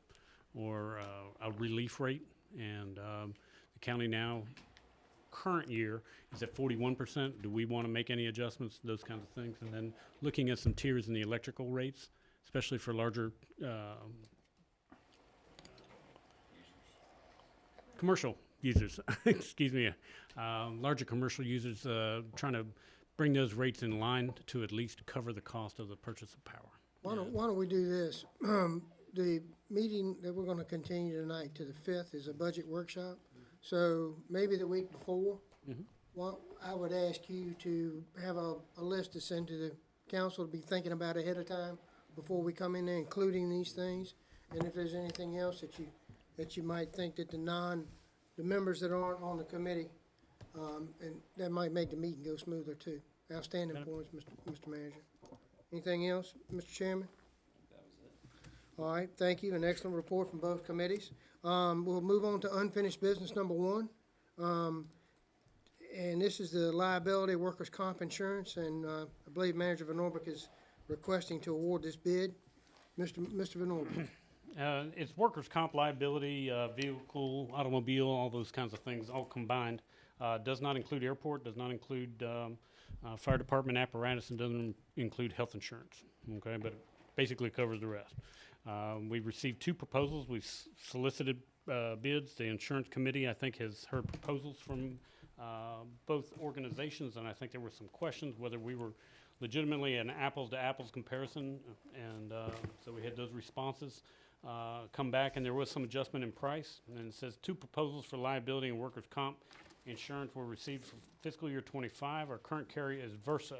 or a relief rate. And the county now, current year, is at 41%. Do we want to make any adjustments, those kinds of things? And then looking at some tiers in the electrical rates, especially for larger commercial users, excuse me, larger commercial users, trying to bring those rates in line to at least cover the cost of the purchase of power. Why don't we do this? The meeting that we're gonna continue tonight to the 5th is a budget workshop. So maybe the week before, I would ask you to have a list to send to the council to be thinking about ahead of time before we come in there, including these things. And if there's anything else that you might think that the members that aren't on the committee, and that might make the meeting go smoother too. Outstanding points, Mr. Manager. Anything else, Mr. Chairman? All right, thank you. An excellent report from both committees. We'll move on to unfinished business number 1. And this is the liability workers' comp insurance, and I believe Manager Van Norbeck is requesting to award this bid. Mr. Van Norbeck. It's workers' comp liability, vehicle, automobile, all those kinds of things, all combined. Does not include airport, does not include fire department apparatus, and doesn't include health insurance. Okay, but it basically covers the rest. We received 2 proposals. We've solicited bids. The insurance committee, I think, has heard proposals from both organizations, and I think there were some questions whether we were legitimately an apples-to-apples comparison, and so we had those responses come back, and there was some adjustment in price. And it says 2 proposals for liability and workers' comp insurance were received for fiscal year 25. Our current carrier is Versa,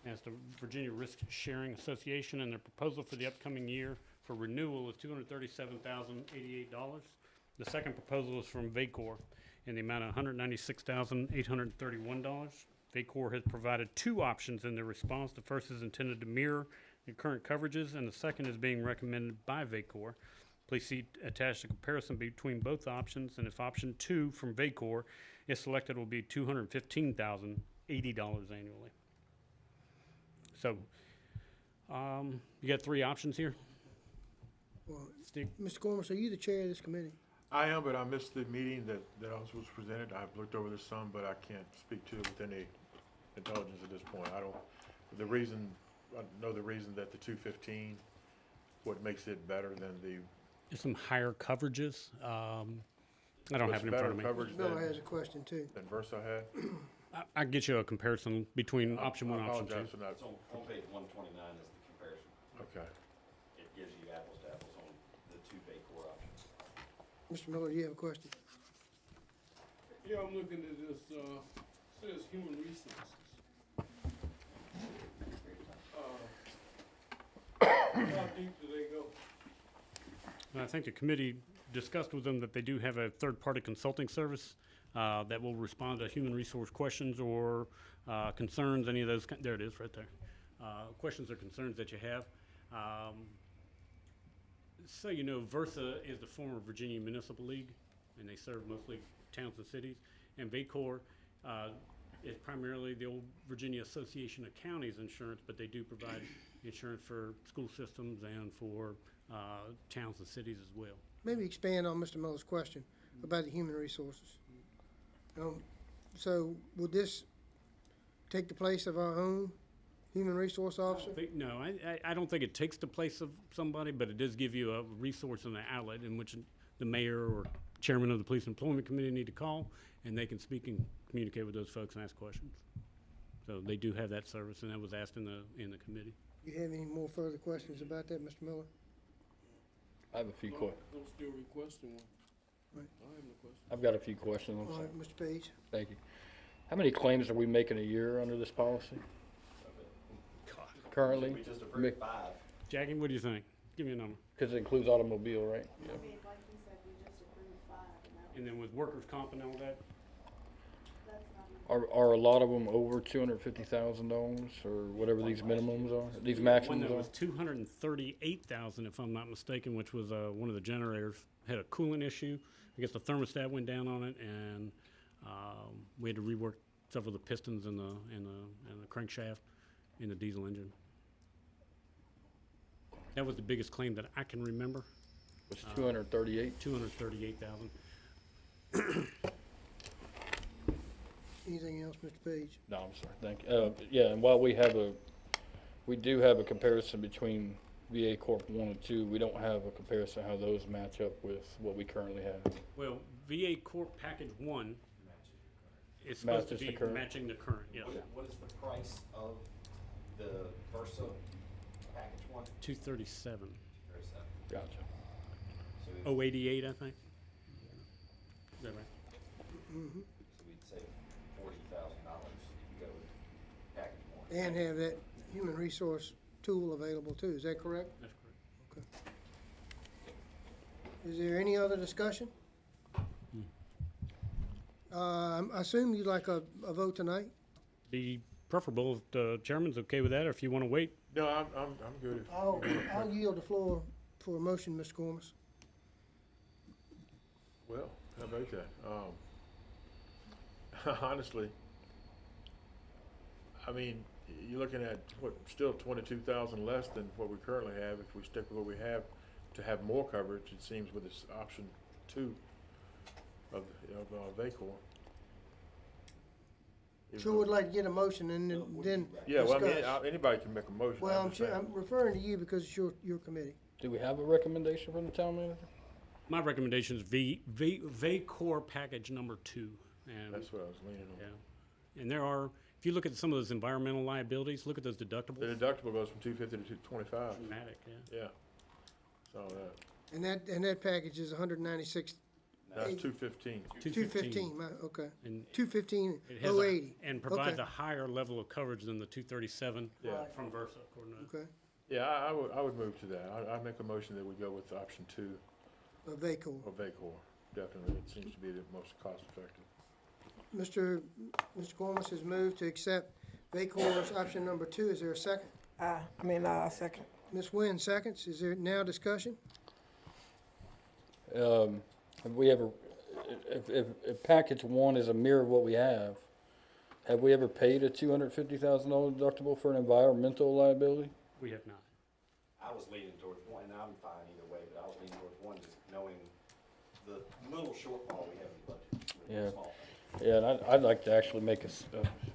and it's the Virginia Risk Sharing Association, and their proposal for the upcoming year for renewal is $237,088. The second proposal is from Vacor in the amount of $196,831. Vacor has provided 2 options in their response. The first is intended to mirror the current coverages, and the second is being recommended by Vacor. Please see attached a comparison between both options, and if option 2 from Vacor is selected, it will be $215,080 annually. So, you got 3 options here. Well, Steve? Mr. Gorman, are you the chair of this committee? I am, but I missed the meeting that was presented. I've looked over this some, but I can't speak to it with any intelligence at this point. I know the reason that the 215, what makes it better than the. There's some higher coverages. I don't have it in front of me. Coverage Miller has a question too. than Versa had? I'll get you a comparison between option 1 and option 2. I apologize for not. It's on page 129 is the comparison. Okay. It gives you apples to apples on the 2 Vacor options. Mr. Miller, do you have a question? Yeah, I'm looking at this, says human resources. How deep do they go? And I think the committee discussed with them that they do have a third-party consulting service that will respond to human resource questions or concerns, any of those. There it is, right there. Questions or concerns that you have. So you know, Versa is the former Virginia Municipal League, and they serve mostly towns and cities. And Vacor is primarily the old Virginia Association of Counties insurance, but they do provide insurance for school systems and for towns and cities as well. Maybe expand on Mr. Miller's question about the human resources. So would this take the place of our own human resource officer? No, I don't think it takes the place of somebody, but it does give you a resource and an outlet in which the mayor or chairman of the police employment committee need to call, and they can speak and communicate with those folks and ask questions. So they do have that service, and that was asked in the committee. You have any more further questions about that, Mr. Miller? I have a few questions. I'm still requesting one. Right. I have no question. I've got a few questions. All right, Mr. Page. Thank you. How many claims are we making a year under this policy? Currently? We just approved 5. Jackie, what do you think? Give me a number. Because it includes automobile, right? Yeah. Like you said, we just approved 5, and that And then with workers' comp and all that, that's not even. Are a lot of them over $250,000 or whatever these minimums are, these one maximums that are? was 238,000, if I'm not mistaken, which was one of the generators had a coolant issue. I guess the thermostat went down on it, and we had to rework several of the pistons and the crankshaft in the diesel engine. That was the biggest claim that I can remember. It's 238? 238,000. Anything else, Mr. Page? No, I'm sorry, thank you. Yeah, and while we do have a comparison between VA Corp 1 and 2, we don't have a comparison how those match up with what we currently have. Well, VA Corp Package 1 is supposed to Matches the be current. matching the current, yes. What is the price of the Versa package 1? 237. 37. Gotcha. So 088, I think. Is that right? Mm-hmm. So we'd save $40,000 if you go with package 1. And have that human resource tool available too, is that correct? That's correct. Okay. Is there any other discussion? I assume you'd like a vote tonight? Be preferable if the chairman's okay with that, or if you want to wait. No, I'm good. I'll yield the floor for a motion, Mr. Gormas. Well, how about that? Honestly, I mean, you're looking at what, still 22,000 less than what we currently have. If we stick with what we have, to have more coverage, it seems, with this option 2 of VACOR. Sure would like to get a motion and then Yeah, well, I mean, discuss. anybody can make a motion. Well, I'm I'm just sure, saying. I'm referring to you because it's your committee. Do we have a recommendation from the town manager? My recommendation is VACOR package number 2. And, That's what I was leaning on. yeah. And there are, if you look at some of those environmental liabilities, look at those deductibles. The deductible goes from 250 to 225. Dramatic, yeah. Yeah. Saw that. And that package is 196, That's 215. 215, okay. And 215, it has 080. and provides Okay. a higher level of coverage than the 237 Yeah. from Versa, according to. Okay, Yeah, I would move to that. I'd make a motion that we go with option 2 of VACOR. of VACOR. Definitely, it seems to be the most cost effective. Mr. Gormas has moved to accept VACOR's option number 2. Is there a second? Second. Ms. Nguyen seconds. Is there now discussion? Have we ever, if package 1 is a mirror of what we have we ever paid a $250,000 deductible for an environmental liability? We have not. I was leaning towards one, and I'm fine either way, but I was leaning towards one, just knowing the little shortfall we have in the budget. with the Yeah. small things. Yeah, and I'd like to actually make a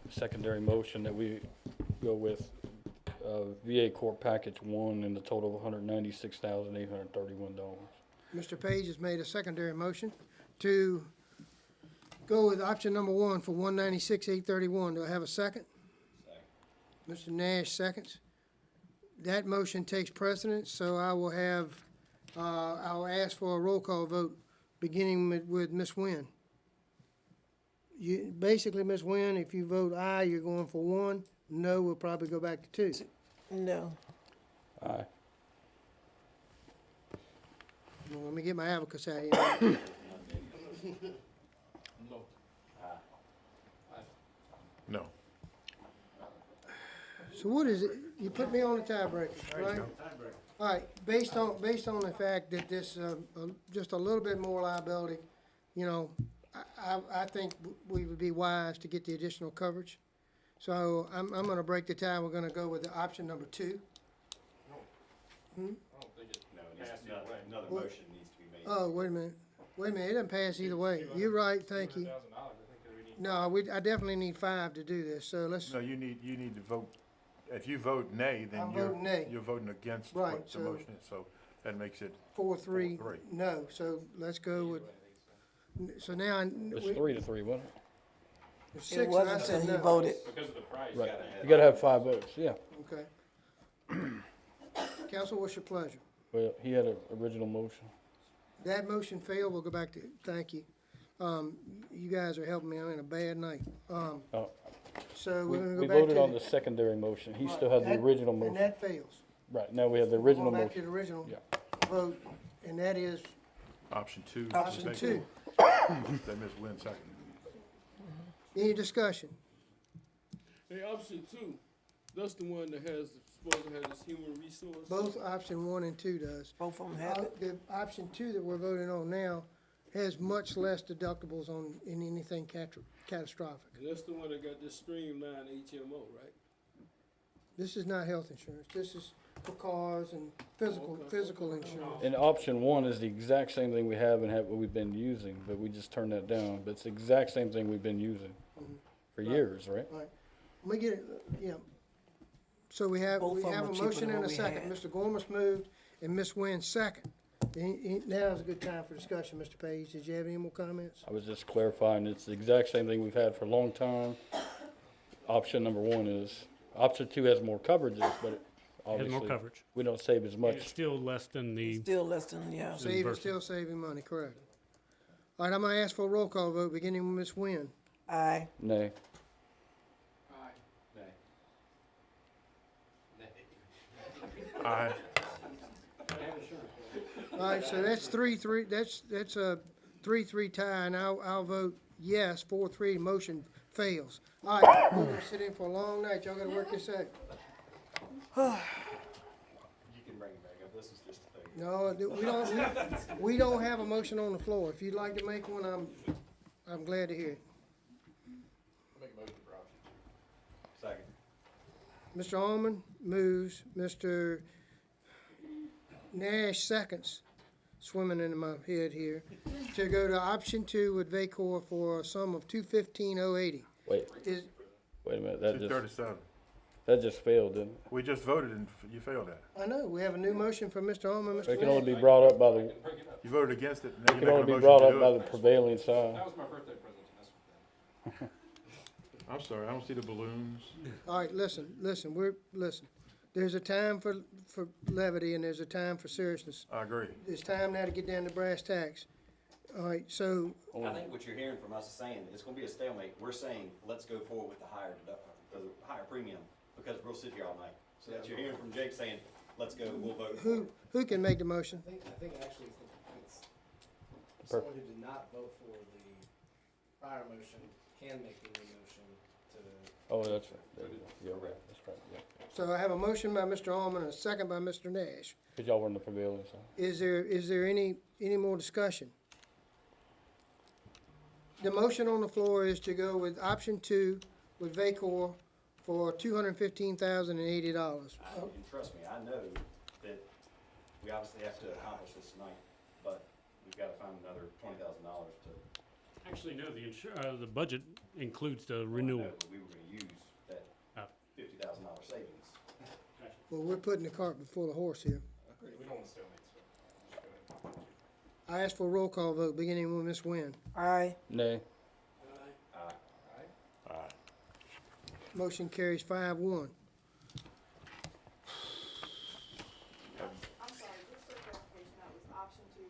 secondary motion that we go with VA Corp Package 1 in the total of $196,831. Mr. Page has made a secondary motion to go with option number 1 for 196,831. Do I have a second? Mr. Nash seconds. That motion takes precedence, so I will I'll ask for a roll call vote, beginning with Ms. Nguyen. Basically, Ms. Nguyen, if you vote aye, you're going for 1. No, we'll probably go back to 2. No. Aye. Well, let me get my abacus out here. No. So what is it? You put me on the tiebreaker, right? All right, based on the fact that this, just a little bit more liability, you know, I think we would be wise to get the additional coverage. So I'm gonna break the tie. We're gonna go with the option number 2. I don't think it passed either way. Another What? motion needs to be made. Oh, wait a minute. It doesn't pass either way. You're right, thank you. $200,000, I think that we need. No, I definitely need 5 to do this, so let's, No, you need to vote. If you vote nay, then I'm voting nay. you're voting against Right, what the so- motion is. So that makes it 4-3, 4-3. no. So let's go with, so now, It's 3-3, wasn't it? there's It 6 and I wasn't said until he no. voted. Because of the price, you Right. gotta have. You gotta have 5 votes, yeah. Okay. Council, what's your pleasure? Well, he had an original motion. That motion failed, we'll go back to, thank you. You guys are helping me, I'm in a bad night. Oh, So We we're gonna we go back to. voted on the secondary motion. He still had the That- original And motion. that fails. Right, now we have the We're original going back to motion. the original Yeah. vote, and that is option 2. option Make 2. That Ms. Nguyen second. Any discussion? Hey, option 2, that's the one that has, supposed to have this human resource. Both option 1 and 2 does. Both of them have it. The option 2 that we're voting on now has much less deductibles in anything catastrophic. That's the one that got this streamlined HMO, right? This is not health insurance, this is for cars and physical insurance. And option 1 is the exact same thing we have and what we've been using, but we just turned that down. But it's the exact same thing we've been using for years, right? Right, let me get it, so we have Both of them a are cheaper motion than and a what we second. had. Mr. Gormas moved and Ms. Nguyen second. Now is a good time for discussion, Mr. Page. Did you have any more comments? I was just clarifying, it's the exact same thing we've had for a long time. Option number 1 is, option 2 has more coverages, but Has obviously more coverage. we don't save as And much. it's still less than the, Still less than, yeah. Still saving money, correct. All right, I'm gonna ask for a roll call vote, beginning with Ms. Nguyen. Aye. Nay. Aye. All right, so that's 3-3, that's a 3-3 tie, and I'll vote yes, 4-3, motion fails. All right, we're gonna sit in for a long night, y'all gotta work this out. You can bring it back up, this is just a thing. No, we don't have a motion on the floor. If you'd like to make one, I'm glad to hear it. Make a motion for option 2. Second. Mr. Almond moves, Mr. Nash seconds, swimming in my head here, to go to option 2 with Vacor for a sum of $215,080. Wait, Is, wait a minute, that Two just, thirty-seven. that just failed, didn't it? We just voted and you failed that. I know, we have a new motion from Mr. Holman, It Mr. can only Nash. be brought up by the, You voted against it, and it now can you're only making be a motion brought to up by do the it. That prevailing side. was my birthday present to mess with them. I'm sorry, I don't see the balloons. All right, listen. There's a time for levity and there's a time for seriousness. I agree. It's time now to get down to brass tacks. All right, so, I think what you're hearing from us is saying, it's gonna be a stalemate. We're saying, let's go forward with the higher higher premium, because we'll sit here all night. So that you're hearing from Jake saying, let's go, we'll vote for it. who can make the motion? I think actually it's someone who did not vote for the prior motion can make the new motion to. Oh, that's right, there you go, yeah, right, that's right, yeah. So I have a motion by Mr. Allman and a second by Mr. Nash. Cause y'all were in the prevailing side. Is there any more discussion? The motion on the floor is to go with option 2 with Vacor for $215,080. And trust me, I know that we obviously have to accomplish this tonight, but we've gotta find another $20,000 to. Actually, no, the budget includes the Well, I renewal. know, but we were gonna use that $50,000 savings. Well, we're putting the cart before the horse here. We don't want to stalemate, so just go ahead. I ask for a roll call vote, beginning with Ms. Nguyen. Aye. Nay. Motion carries 5-1. I'm sorry, just for clarification, that was option 2,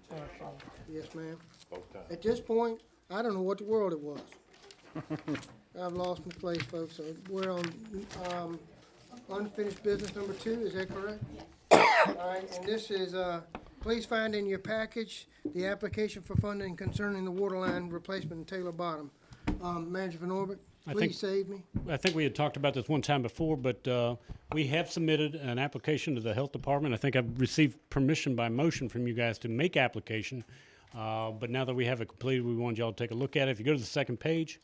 Vacor. Yes, ma'am. Both times. At this point, I don't know what the world it was. I've lost my place, folks. So we're on unfinished business number 2, is that correct? All right, and this is, please find in your package the application for funding concerning the water line replacement in Taylor Bottom. Manager Van Orbit, I please think- save me. I think we had talked about this one time before, but we have submitted an application to the health department. I think I've received permission by motion from you guys to make application. But now that we have it completed, we want y'all to take a look at it. If you go to the second page,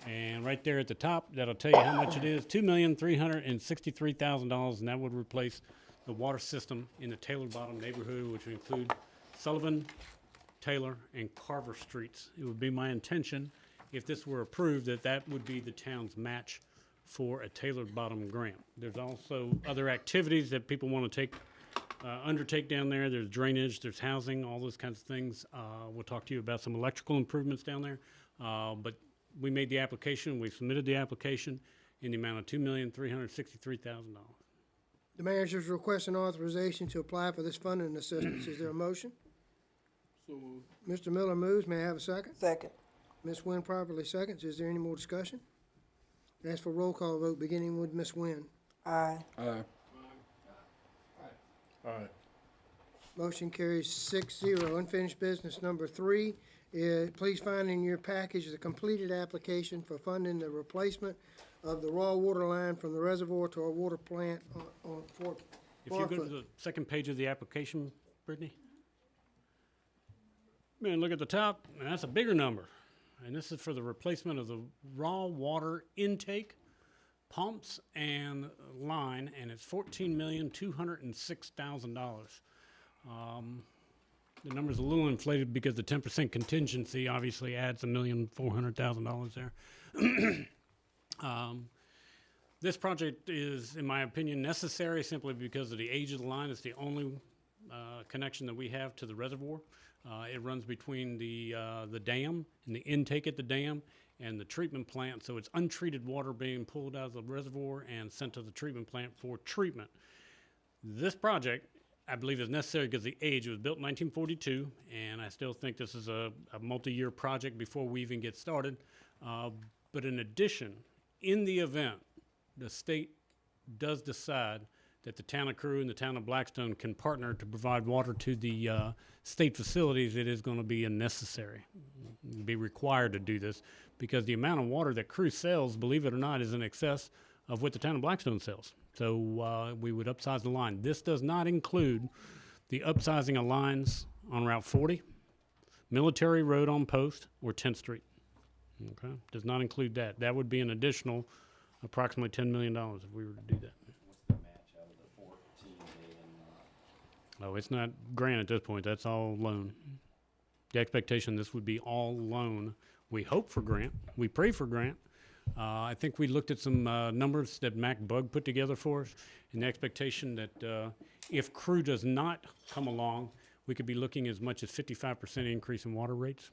and right there at the top, that'll tell you how much it is, $2,363,000, and that would replace the water system in the Taylor Bottom neighborhood, which would include Sullivan, Taylor, and Carver Streets. It would be my intention, if this were approved, that that would be the town's match for a Taylor Bottom grant. There's also other activities that people want to undertake down there. There's drainage, there's housing, all those kinds of things. We'll talk to you about some electrical improvements down there. But we made the application, we submitted the application in the amount of $2,363,000. The manager's requesting authorization to apply for this funding assistance. Is there a motion? So moved. Mr. Miller moves. May I have a second? Second. Ms. Nguyen properly seconds. Is there any more discussion? Ask for roll call vote, beginning with Ms. Nguyen. Aye. Aye. All right. Motion carries 6-0. Unfinished business number 3. Please find in your package the completed application for funding the replacement of the raw water line from the reservoir to our water plant on Fort If you go to Barfoot. the second page of the application, Brittany. Man, look at the top, and that's a bigger number. And this is for the replacement of the raw water intake, pumps, and line, and it's $14,206,000. The number's a little inflated because the 10% contingency obviously adds $1,400,000 there. This project is, in my opinion, necessary simply because of the age of the line. It's the only connection that we have to the reservoir. It runs between the dam and the intake at the dam and the treatment plant, so it's untreated water being pulled out of the reservoir and sent to the treatment plant for treatment. This project, I believe, is necessary because the age, it was built in 1942, and I still think this is a multi-year project before we even get started. But in addition, in the event the state does decide that the town of Carew and the town of Blackstone can partner to provide water to the state facilities, it is going to be necessary, be required to do this, because the amount of water that Carew sells, believe it or not, is in excess of what the town of Blackstone sells. So we would upsize the line. This does not include the upsizing of lines on Route 40, Military Road on Post, or 10th Street. Okay, does not include that. That would be an additional approximately $10 million if we were to do that. What's the match out of the 14 million? Oh, it's not grant at this point. That's all loan. The expectation, this would be all loan. We hope for grant. We pray for grant. I think we looked at some numbers that Mac Bug put together for us, and the expectation that if Crew does not come along, we could be looking as much as 55% increase in water rates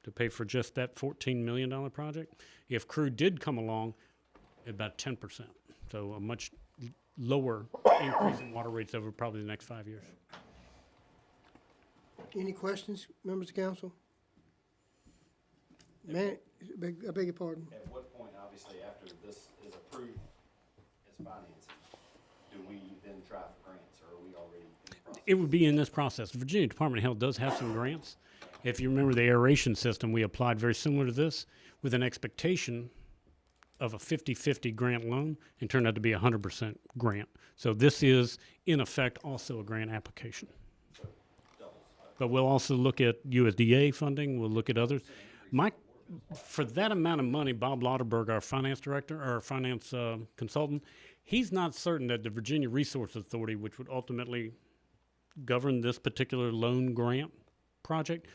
to pay for just that $14 million project. If Crew did come along, about 10%. So a much lower increase in water rates over probably the next 5 years. Any questions, members of council? Man, I beg your pardon. At what point, obviously, after this is approved as financing, do we then try for grants, or are we already in the process? It would be in this process. The Virginia Department of Health does have some grants. If you remember the aeration system, we applied very similar to this with an expectation of a 50-50 grant loan and turned out to be a 100% grant. So this is, in effect, also a grant application. But we'll also look at USDA funding. We'll look at others. For that amount of money, Bob Lauterberg, our finance director, or finance consultant, he's not certain that the Virginia Resource Authority, which would ultimately govern this particular loan grant project,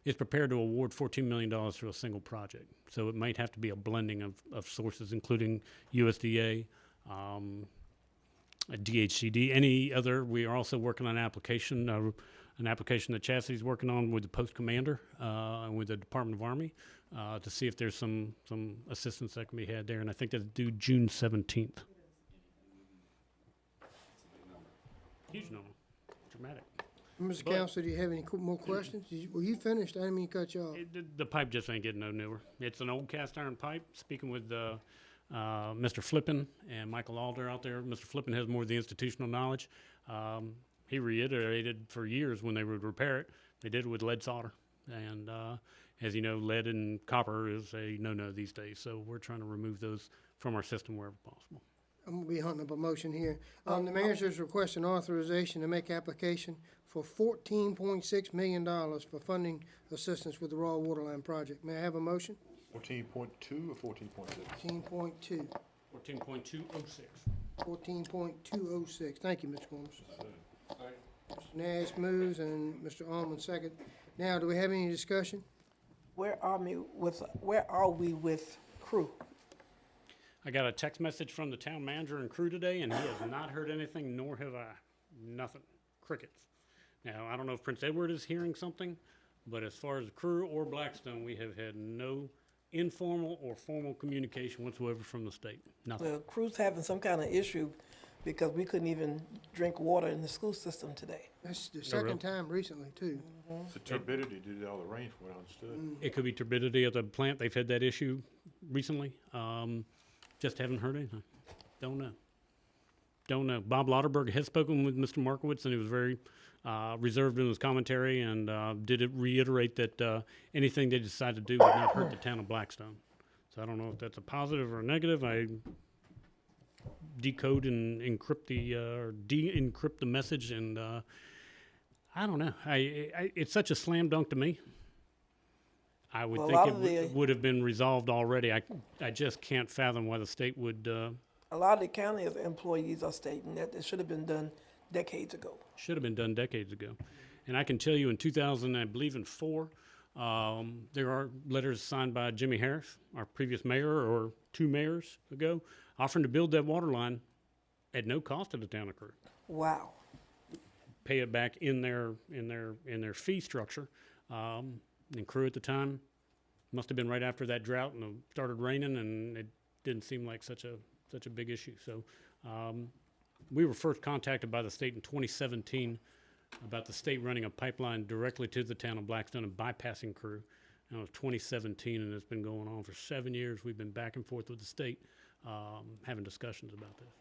is prepared to award $14 million for a single project. So it might have to be a blending of sources, including USDA, DHCD, any other. We are also working on an application that Chastity's working on with the Post Commander and with the Department of Army to see if there's some assistance that can be had there. And I think that's due June 17th. Huge number. Dramatic. Members of council, do you have any more questions? Were you finished? I didn't mean to cut you off. The pipe just ain't getting no newer. It's an old cast iron pipe. Speaking with Mr. Flippin and Michael Alder out there, Mr. Flippin has more of the institutional knowledge. He reiterated for years when they would repair it, they did it with lead solder. And as you know, lead and copper is a no-no these days. So we're trying to remove those from our system wherever possible. I'm gonna be hunting up a motion here. The manager's requesting authorization to make application for $14.6 million for funding assistance with the Raw Waterline project. May I have a motion? 14.2 or 14.6? 14.2. 14.206. 14.206. Thank you, Mr. Holmes. Mr. Nash moves and Mr. Almond second. Now, do we have any discussion? Where are we with Crew? I got a text message from the town manager and Crew today, and he has not heard anything, nor have I. Nothing. Crickets. Now, I don't know if Prince Edward is hearing something, but as far as Crew or Blackstone, we have had no informal or formal communication whatsoever from the state. Nothing. Well, Crew's having some kind of issue because we couldn't even drink water in the school system today. That's the second time recently, too. It's the turbidity due to all the rain, from what I understood. It could be turbidity at the plant. They've had that issue recently. Just haven't heard anything. Don't know. Bob Lauterberg has spoken with Mr. Markowitz, and he was very reserved in his commentary and did reiterate that anything they decide to do would not hurt the town of Blackstone. So I don't know if that's a positive or a negative. I decode and encrypt or de-encrypt the message, and I don't know. It's such a slam dunk to me. I would think it would have been resolved already. I just can't fathom why the state would. A lot of the county employees are stating that it should have been done decades ago. Should have been done decades ago. And I can tell you in 2004, there are letters signed by Jimmy Harris, our previous mayor, or 2 mayors ago, offering to build that water line at no cost to the town of Crew. Wow. Pay it back in their fee structure. And Crew at the time must have been right after that drought and it started raining, and it didn't seem like such a big issue. So we were first contacted by the state in 2017 about the state running a pipeline directly to the town of Blackstone and bypassing Crew. And it was 2017, and it's been going on for 7 years. We've been back and forth with the state having discussions about this.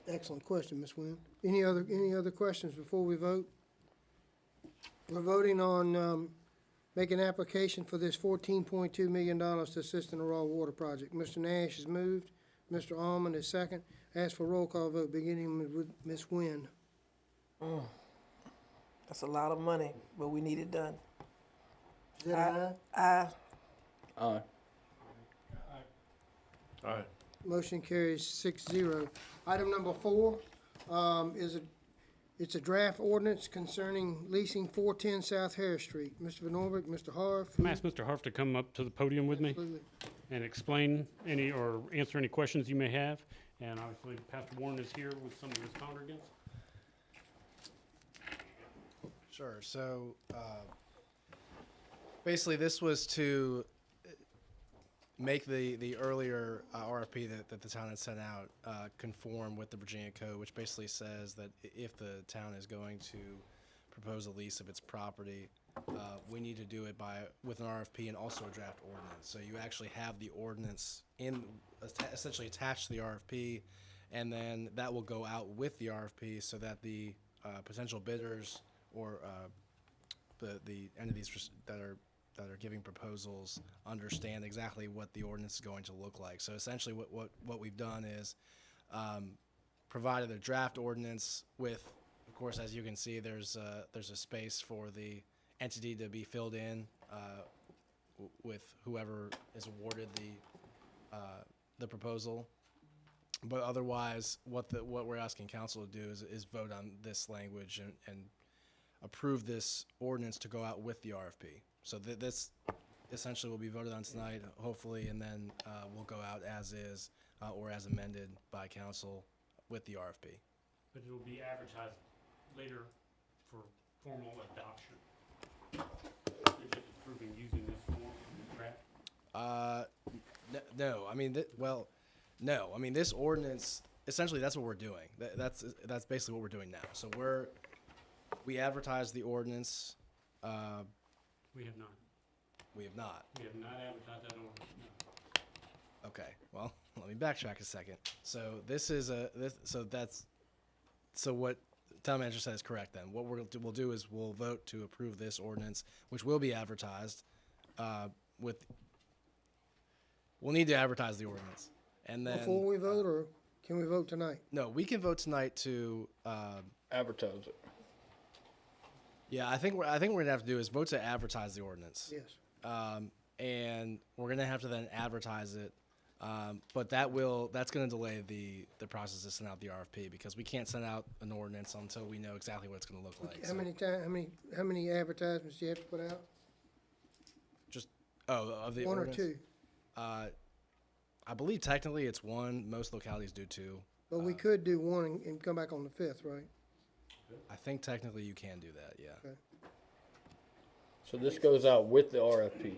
Excellent question, Ms. Wynn. Any other questions before we vote? We're voting on making application for this $14.2 million to assist in the Raw Water project. Mr. Nash has moved. Mr. Almond is second. Ask for roll call vote, beginning with Ms. Wynn. That's a lot of money, but we need it done. Is that aye? Aye. Aye. All right. Motion carries 6-0. Item number 4, It's a draft ordinance concerning leasing 410 South Harris Street. Mr. Van Orbeck, Mr. Harf. I'm gonna ask Mr. Harf to come up to the podium with me Absolutely. and explain any, or answer any questions you may have. And obviously, Pastor Warren is here with some of his congregants. Sure. So basically, this was to make the earlier RFP that the town had sent out conform with the Virginia Code, which basically says that if the town is going to propose a lease of its property, we need to do it with an RFP and also a draft ordinance. So you actually have the ordinance essentially attached to the RFP, and then that will go out with the RFP so that the potential bidders or the entities that are giving proposals understand exactly what the ordinance is going to look like. So essentially what we've done is provided a draft ordinance with, of course, as you can see, there's a space for the entity to be filled in with whoever is awarded the proposal. But otherwise, what we're asking council to do is vote on this language and approve this ordinance to go out with the RFP. So this essentially will be voted on tonight, hopefully, and then will go out as is or as amended by council with the RFP. But it will be advertised later for formal adoption. You're just approving using this form, this draft? No, I mean, no. I mean, this ordinance, essentially, that's what we're doing. That's basically what we're doing now. So we advertise the ordinance. We have not. We have not. We have not advertised that ordinance, no. Okay. Well, let me backtrack a second. So this is so what town manager said is correct. Then what we'll do is we'll vote to approve this ordinance, which will be advertised. We'll need to advertise the ordinance, and then Before we vote, or can we vote tonight? no, we can vote tonight to. Advertise it. Yeah, I think what we're gonna have to do is vote to advertise the ordinance. Yes. And we're gonna have to then advertise it. But that's gonna delay the process to send out the RFP because we can't send out an ordinance until we know exactly what it's gonna look like. How many advertisements do you have to put out? Of the One or ordinance? two? I believe technically it's one. Most localities do two. But we could do one and come back on the 5th, right? I think technically you can do that, yeah. Okay. So this goes out with the RFP.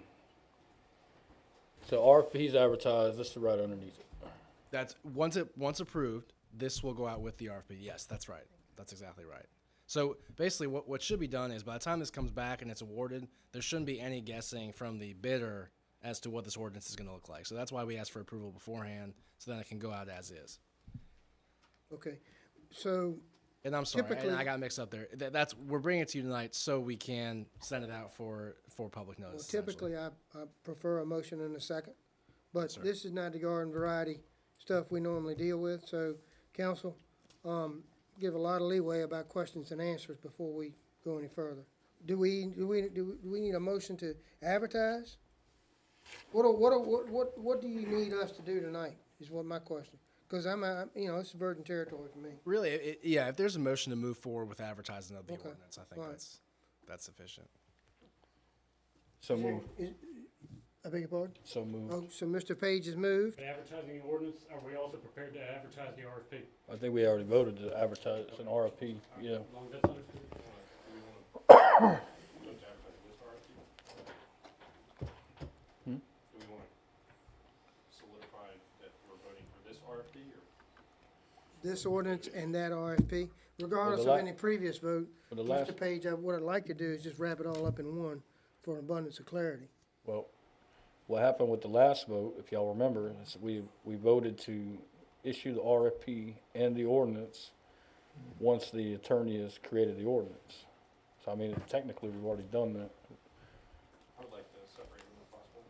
So RFP's advertised, this is right underneath it. That's once approved, this will go out with the RFP. Yes, that's right. That's exactly right. So basically what should be done is by the time this comes back and it's awarded, there shouldn't be any guessing from the bidder as to what this ordinance is going to look like. So that's why we asked for approval beforehand, so then it can go out as is. Okay. So And I'm sorry, Typically- I got mixed up there. We're bringing it to you tonight so we can send it out for public Well, notice. typically, I prefer a motion in a second, but sir. this is not the garden variety stuff we normally deal with, so council, give a lot of leeway about questions and answers before we go any further. Do we need a motion to advertise? What do you need us to do tonight, is what my question, because it's virgin territory for me. Really, if there's a motion to move forward with advertising of the Okay. ordinance, I think All right. that's sufficient. So move. I beg your pardon? So move. Oh, so Mr. Page has moved. Advertising the ordinance, are we also prepared to advertise the RFP? I think we already voted to advertise an RFP, yeah. As long as that's understood. Do we want to solidify that we're voting for this RFP or? This ordinance and that RFP, regardless of la- any previous vote. for the last- Mr. Page, what I'd like to do is just wrap it all up in one for an abundance of clarity. Well, what happened with the last vote, if y'all remember, is we voted to issue the RFP and the ordinance once the attorney has created the ordinance. So I mean, technically, we've already done that. I would like to separate them if possible.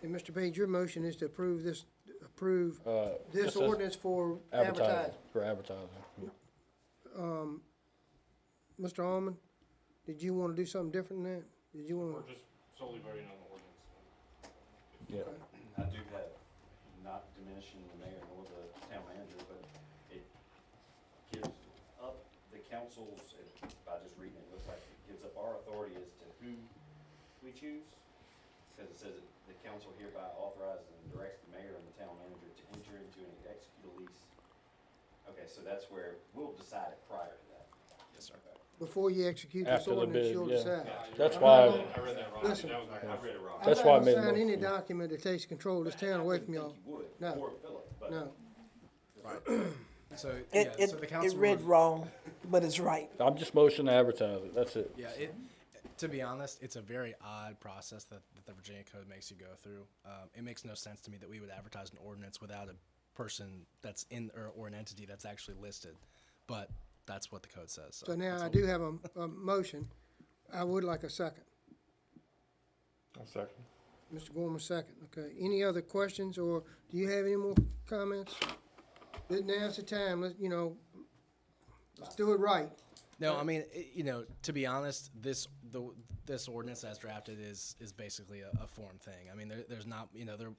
And Mr. Page, your motion is to approve this Just as ordinance for advertising. For advertising. Mr. Almond, did you want to do something different than that? Did you want We're to? just solely voting on the ordinance. Yeah. I do have not diminished commission, the mayor, nor the town manager, but it gives up the council's, by just reading it, looks like it gives up our authority as to who we choose. Because it says that the council hereby authorizes and directs the mayor and the town manager to enter into and execute a lease. Okay, so that's where we'll decide it prior to that. Yes, sir. Before you execute this After the ordinance, bid, you'll yeah. decide. That's I'm why, not gonna- I read that wrong. Listen. That was my, I read it wrong. That's why I I'm made not the gonna sign any motion. document that takes control of this town away from y'all. I didn't think you No. would, or Philip, but. No. Right. So, yeah, It, so the it council read would- wrong, but it's right. I'm just motion to advertise it, that's it. Yeah, to be honest, it's a very odd process that the Virginia Code makes you go through. It makes no sense to me that we would advertise an ordinance without a person that's in, or an entity that's actually listed. But that's what the code says. So now that's I all. do have a motion. I would like a second. I'll second. Mr. Gorman, second. Okay. Any other questions, or do you have any more comments? Now's the time. Let's do it right. No, I mean, to be honest, this ordinance as drafted is basically a form thing. I mean, there's not, there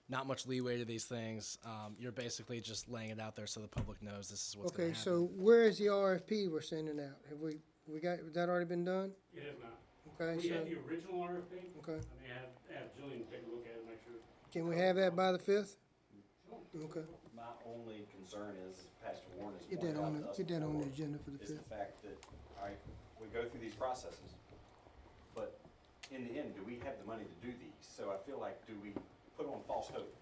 not much leeway to these things. You're basically just laying it out there so the public knows this is what's going Okay, to happen. so where is the RFP we're sending out? Have we got, has that already been done? It is not. Okay, We so, had the original RFP. okay. I may have Jillian take a look at it, make sure. Can we have that by the 5th? Okay. My only concern is, Pastor Warren has Get pointed that out on to the, us get that on the before, agenda for the is 5th. the fact that, all right, we go through these processes, but in the end, do we have the money to do these? So I feel like, do we put on false hope?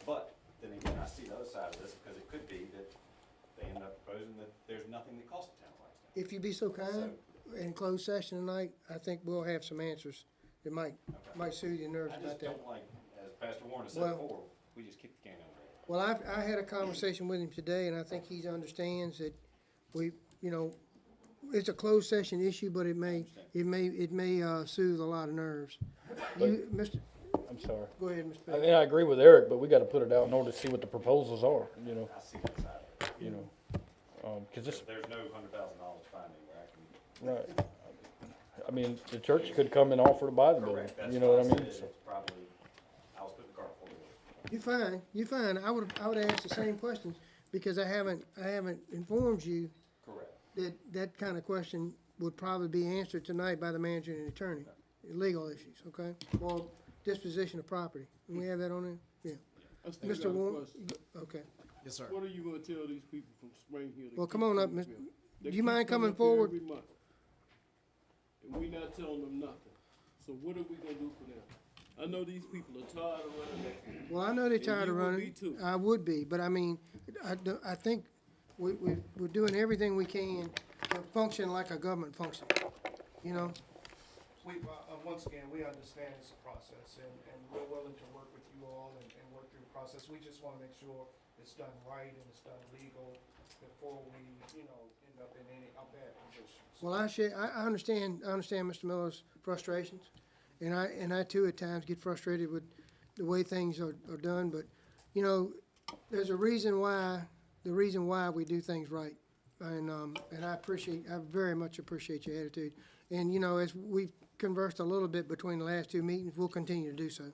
But then again, I see the other side of this, because it could be that they end up proposing that there's nothing that costs the town of Blackstone. If you'd be so kind, in closed session tonight, I think we'll have some answers that might soothe your nerves I about just that. don't like, as Pastor Warren has said Well- before, we just kick the can down the road. Well, I had a conversation with him today, and I think he understands that we, it's a closed session issue, but it may soothe a lot of nerves. You, Mr., I'm sorry. go ahead, Mr. I Page. mean, I agree with Eric, but we gotta put it out in order to see what the proposals are, I see that side of it. Cause this, There's no $100,000 finding where I can. right. I mean, the church could come and offer to buy the building, Correct, that's you know what I why mean? said So- it's probably, I was putting the cart before the horse. You're fine. I would ask the same questions, because I haven't informed you Correct. that kind of question would probably be answered tonight by the manager and attorney, legal issues, okay? Or disposition of property. Can we have that on there? Yeah. I still Mr. got a Warren, question. okay. Yes, sir. What are you gonna tell these people from Spring Hill? that Well, keep come on up, coming Mr. here? Do They you keep mind coming up here forward? every month, and we not telling them nothing. So what are we gonna do for them? I know these people are tired of running that. Well, I know they're And tired you of would running. be too. I would be, but I mean, I think we're doing everything we can to function like a government function, you know? Once again, we understand it's a process, and we're willing to work with you all and work through the process. We just wanna make sure it's done right and it's done legal before we, end up in any bad positions. Well, I understand Mr. Miller's frustrations, and I too at times get frustrated with the way things are done, but, there's a reason why we do things right. And I very much appreciate your attitude. And, as we've conversed a little bit between the last two meetings, we'll continue to do so.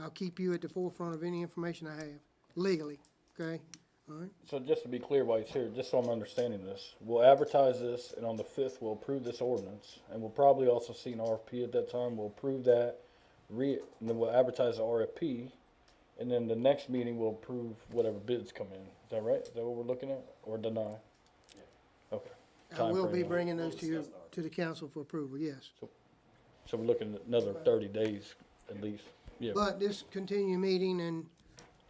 I'll keep you at the forefront of any information I have, legally, okay? All right? So just to be clear while he's here, just so I'm understanding this, we'll advertise this, and on the 5th, we'll approve this ordinance, and we'll probably also see an RFP at that time, we'll approve that, and then we'll advertise the RFP, and then the next meeting, we'll approve whatever bids come in. Is that right? Is that what we're looking at, or deny? Yeah. Okay. I will be Timeframe. bringing those to the council for approval, yes. So we're looking at another 30 days at least, yeah. But this continuing meeting and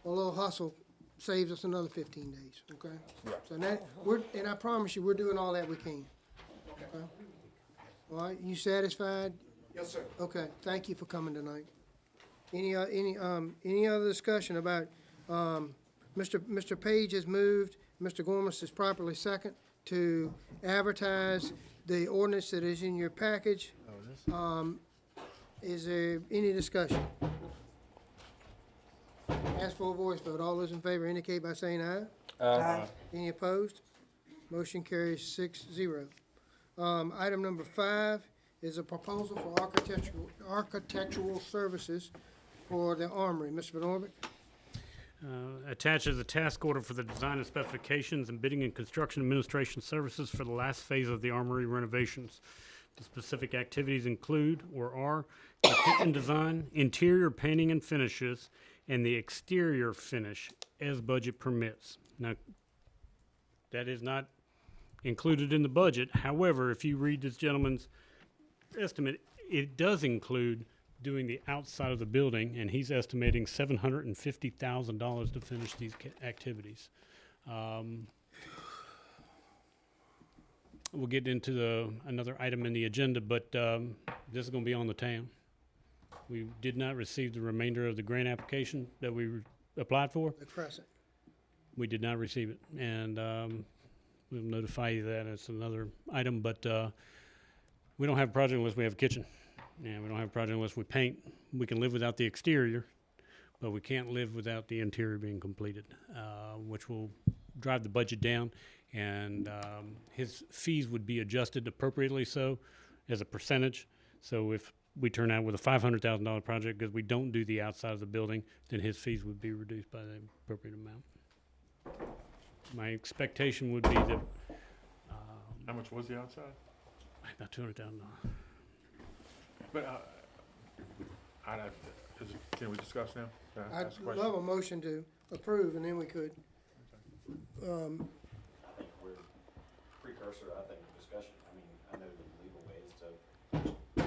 a little hustle saves us another 15 days, okay? Right. So and I promise you, we're doing all that we can. Okay? All right, you satisfied? Yes, sir. Okay, thank you for coming tonight. Any other discussion about, Mr. Page has moved, Mr. Gormas is properly second to advertise the ordinance that is in your package. Is there any discussion? Ask for a voice vote. All those in favor indicate by saying aye. Aye. Any opposed? Motion carries 6-0. Item number 5 is a proposal for architectural services for the Armory. Mr. Van Orbeck? Attaches a task order for the design and specifications and bidding and construction administration services for the last phase of the armory renovations. The specific activities include or are the kitchen design, interior painting and finishes, and the exterior finish as budget permits. Now, that is not included in the budget. However, if you read this gentleman's estimate, it does include doing the outside of the building, and he's estimating $750,000 to finish these activities. We'll get into another item in the agenda, but this is going to be on the town. We did not receive the remainder of the grant application that we applied for. The Crescent. We did not receive it, and we'll notify you that it's another item, but we don't have a project unless we have a kitchen, and we don't have a project unless we paint. We can live without the exterior, but we can't live without the interior being completed, which will drive the budget down, and his fees would be adjusted appropriately so as a percentage. So if we turn out with a $500,000 project because we don't do the outside of the building, then his fees would be reduced by the appropriate amount. My expectation would be that How much was the outside? about $200,000. But, can we discuss now? Can I I'd ask a question? love a motion to approve, and then we could. I think we're precursor, I think, of discussion. I mean, I know the legal ways to,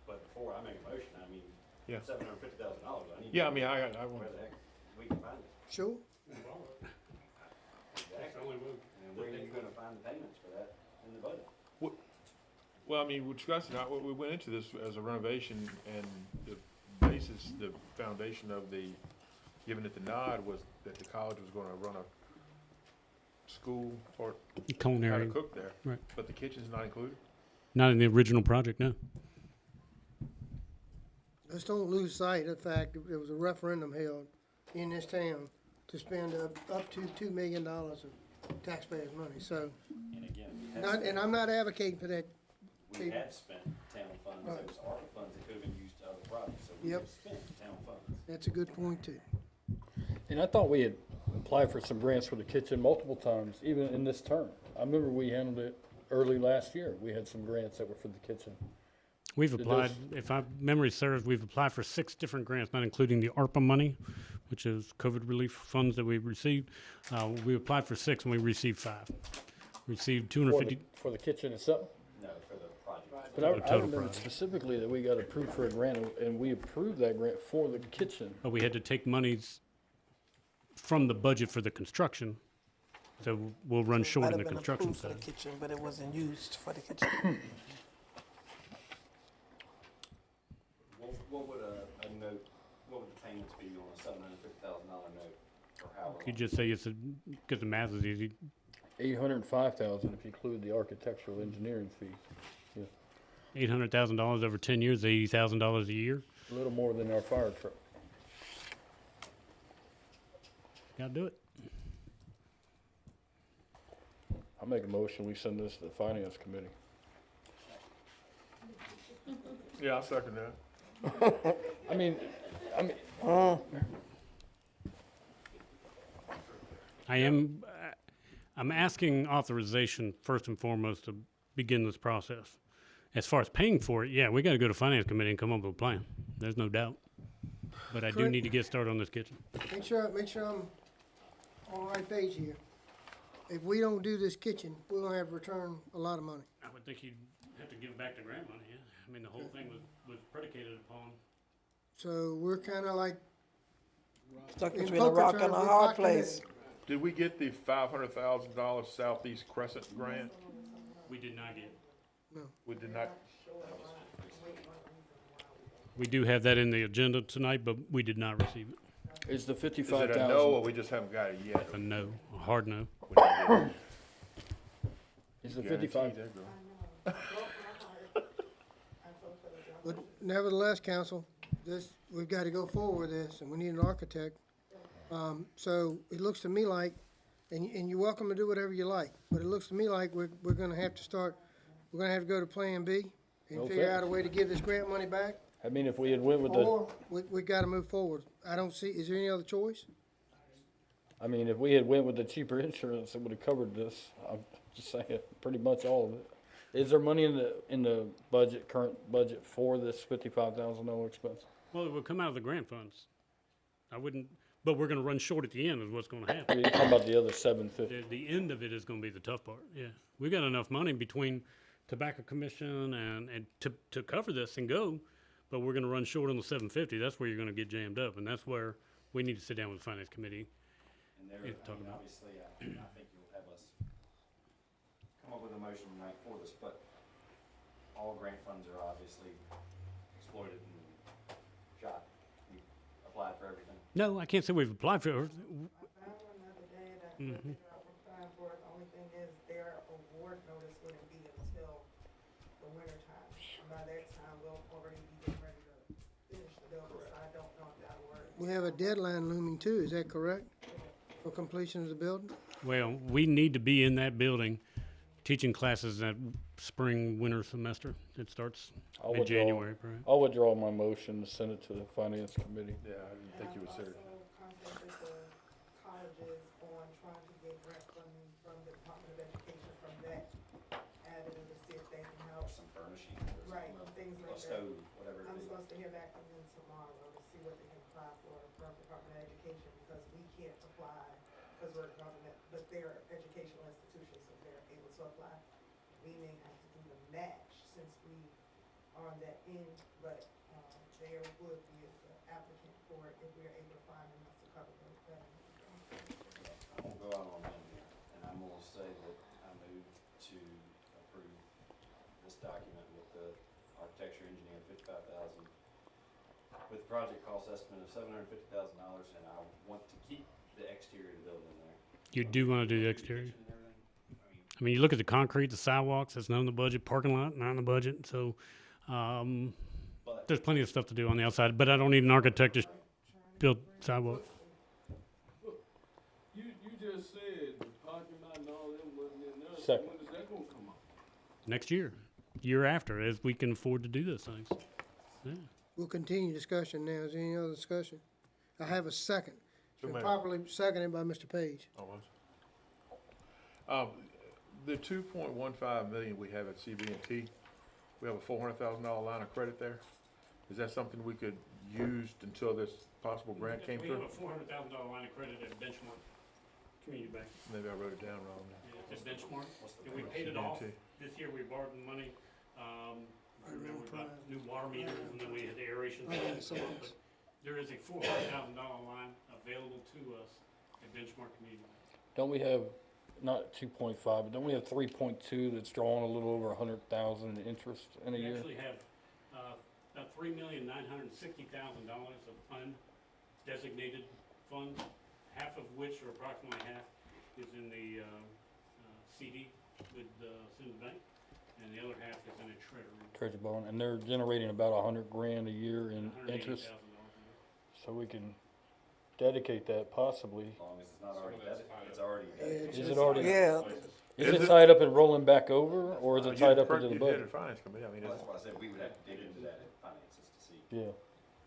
but before I make a motion, I mean, Yeah. $750,000, I need. Yeah, to I mean, know I want. where the heck we can find it. Sure. Exactly. And where are you gonna find the payments for that in the budget? Well, I mean, we discussed it, we went into this as a renovation, and the basis, the foundation of the, giving it the nod was that the college was gonna run a school or how to Culinary, cook there. right. But the kitchen's not included? Not in the original project, no. Let's don't lose sight of the fact that there was a referendum held in this town to spend up to $2 million of taxpayers' money, so, And again, we have, and I'm not advocating for that. we had spent town funds, Right. those ARPA funds that could have been used to other projects, so we Yep. have spent town funds. That's a good point, too. And I thought we had applied for some grants for the kitchen multiple times, even in this term. I remember we handled it early last year. We had some grants that were for the kitchen. We've Did applied, those- if my memory serves, we've applied for 6 different grants, not including the ARPA money, which is COVID relief funds that we've received. We applied for 6 and we received 5. Received $250. For the kitchen itself? No, for the project. But For the I total remember project. specifically that we got approved for a grant, and we approved that grant for the kitchen. But we had to take monies from the budget for the construction, so we'll run short Might in have the been construction approved for the side. kitchen, but it wasn't used for the kitchen. What would a note, what would the payments be on a $750,000 note, or how long? You just say it's because the math is easy. 805,000 if you include the architectural engineering fee. $800,000 over 10 years, $80,000 a year. A little more than our fire truck. Gotta do it. I make a motion, we send this to the finance committee. Yeah, I'll second that. I mean, I'm asking authorization first and foremost to begin this process. As far as paying for it, yeah, we gotta go to finance committee and come up with a plan. There's no doubt. But I do Correct. need to get started on this kitchen. Make sure I'm on the right page here. If we don't do this kitchen, we're gonna have to return a lot of money. I would think you'd have to give back the grant money, yeah. I mean, the whole thing was predicated upon. So we're kinda like, Stuck in between a poker rock and terms, a we're hard locked in there. place. Did we get the $500,000 Southeast Crescent grant? We did not get. We did not, We do have that in the agenda tonight, but we did not receive it. is the is it a 55,000? no, or we just haven't got it yet? A no, a hard no. We didn't get it. Is the Guaranteed 55, that, girl. But nevertheless, council, we've gotta go forward with this, and we need an architect. So it looks to me like, and you're welcome to do whatever you like, but it looks to me like we're gonna have to go to Plan B and figure Okay. out a way to give this grant money back, I mean, if we had went with the, or we gotta move forward. I don't see, is there any other choice? I mean, if we had went with the cheaper insurance, it would have covered this. I'm just saying, pretty much all of it. Is there money in the budget, current budget for this $55,000 expense? Well, it would come out of the grant funds. I wouldn't, but we're gonna run short at the end is what's gonna happen. You're talking about the other 750. The end of it is gonna be the tough part, yeah. We got enough money between Tobacco Commission and to cover this and go, but we're gonna run short on the 750. That's where you're gonna get jammed up, and that's where we need to sit down with the finance committee. And there, Yeah, I talk mean, about- obviously, I think you'll have us come up with a motion tonight for this, but all grant funds are obviously exploited and shot. We applied for everything. No, I can't say we've applied for it. I found one the other day that I couldn't figure out what time for it. The only thing is their award notice wouldn't be until the winter time. And by that time, we'll already be getting ready to finish the building, so I don't know if that'll work. We have a deadline looming too, is that correct? For completion of the building? Well, we need to be in that building teaching classes that spring, winter semester. It starts I'll in withdraw- January, perhaps. I'll withdraw my motion to send it to the finance committee. Yeah, I didn't think you would say. And I've also contacted the colleges on trying to get grant funding from the Department of Education from that avenue to see if they can help. Some furnishings or Right, something, things a like that. stove, whatever it I'm is. supposed to hear back from them tomorrow to see what they can apply for from Department of Education, because we can't apply, because we're a government, but they're educational institutions, so they're able to apply. We may have to do the match since we are on that end, but, there would be an applicant for it if we're able to find enough to cover those benefits. I'm gonna go out on a limb here, and I'm gonna say that I move to approve this document with the architecture engineer, $55,000, with project cost estimate of $750,000, and I want to keep the exterior of the building there. You do wanna do the exterior? Kitchen and everything. I mean, you look at the concrete, the sidewalks, that's not in the budget, parking lot, not in the budget, so, But there's plenty of stuff to do on the outside, but I don't need an architect to build sidewalks. You just said the parking lot and all that wasn't in there, so Second. when is that gonna come out? Next year after, as we can afford to do those things. Yeah. We'll continue discussion now. Is there any other discussion? I have a second. So, Been Mayor. properly seconded by Mr. Page. Oh, was. The 2.15 million we have at CB&T, we have a $400,000 line of credit there. Is that something we could use until this possible grant came We through? have a $400,000 line of credit at Benchmark Community Bank. Maybe I wrote it down wrong. At Benchmark, What's the and we payment? paid it off. CB&T. This year we borrowed the money. I remember we got new water meters and then we had the aeration. But there is a $400,000 line available to us at Benchmark Community Bank. Don't we have, not 2.5, but don't we have 3.2 that's drawing a little over 100,000 in interest in a We year? actually have about $3,960,000 of undesignated funds, half of which, or approximately half, is in the CD with Citizens Bank, and the other half is in a treasury. Treasure bond, and they're generating about 100 grand a year in interest, $180,000. so we can dedicate that possibly. As long as it's not already it's already dedicated. Is it already? Yeah, Is it tied up and rolling back over, or is it tied up into the You did budget? in finance committee, I mean, Well, it's, that's why I said we would have to dig into that in finances to see. Yeah.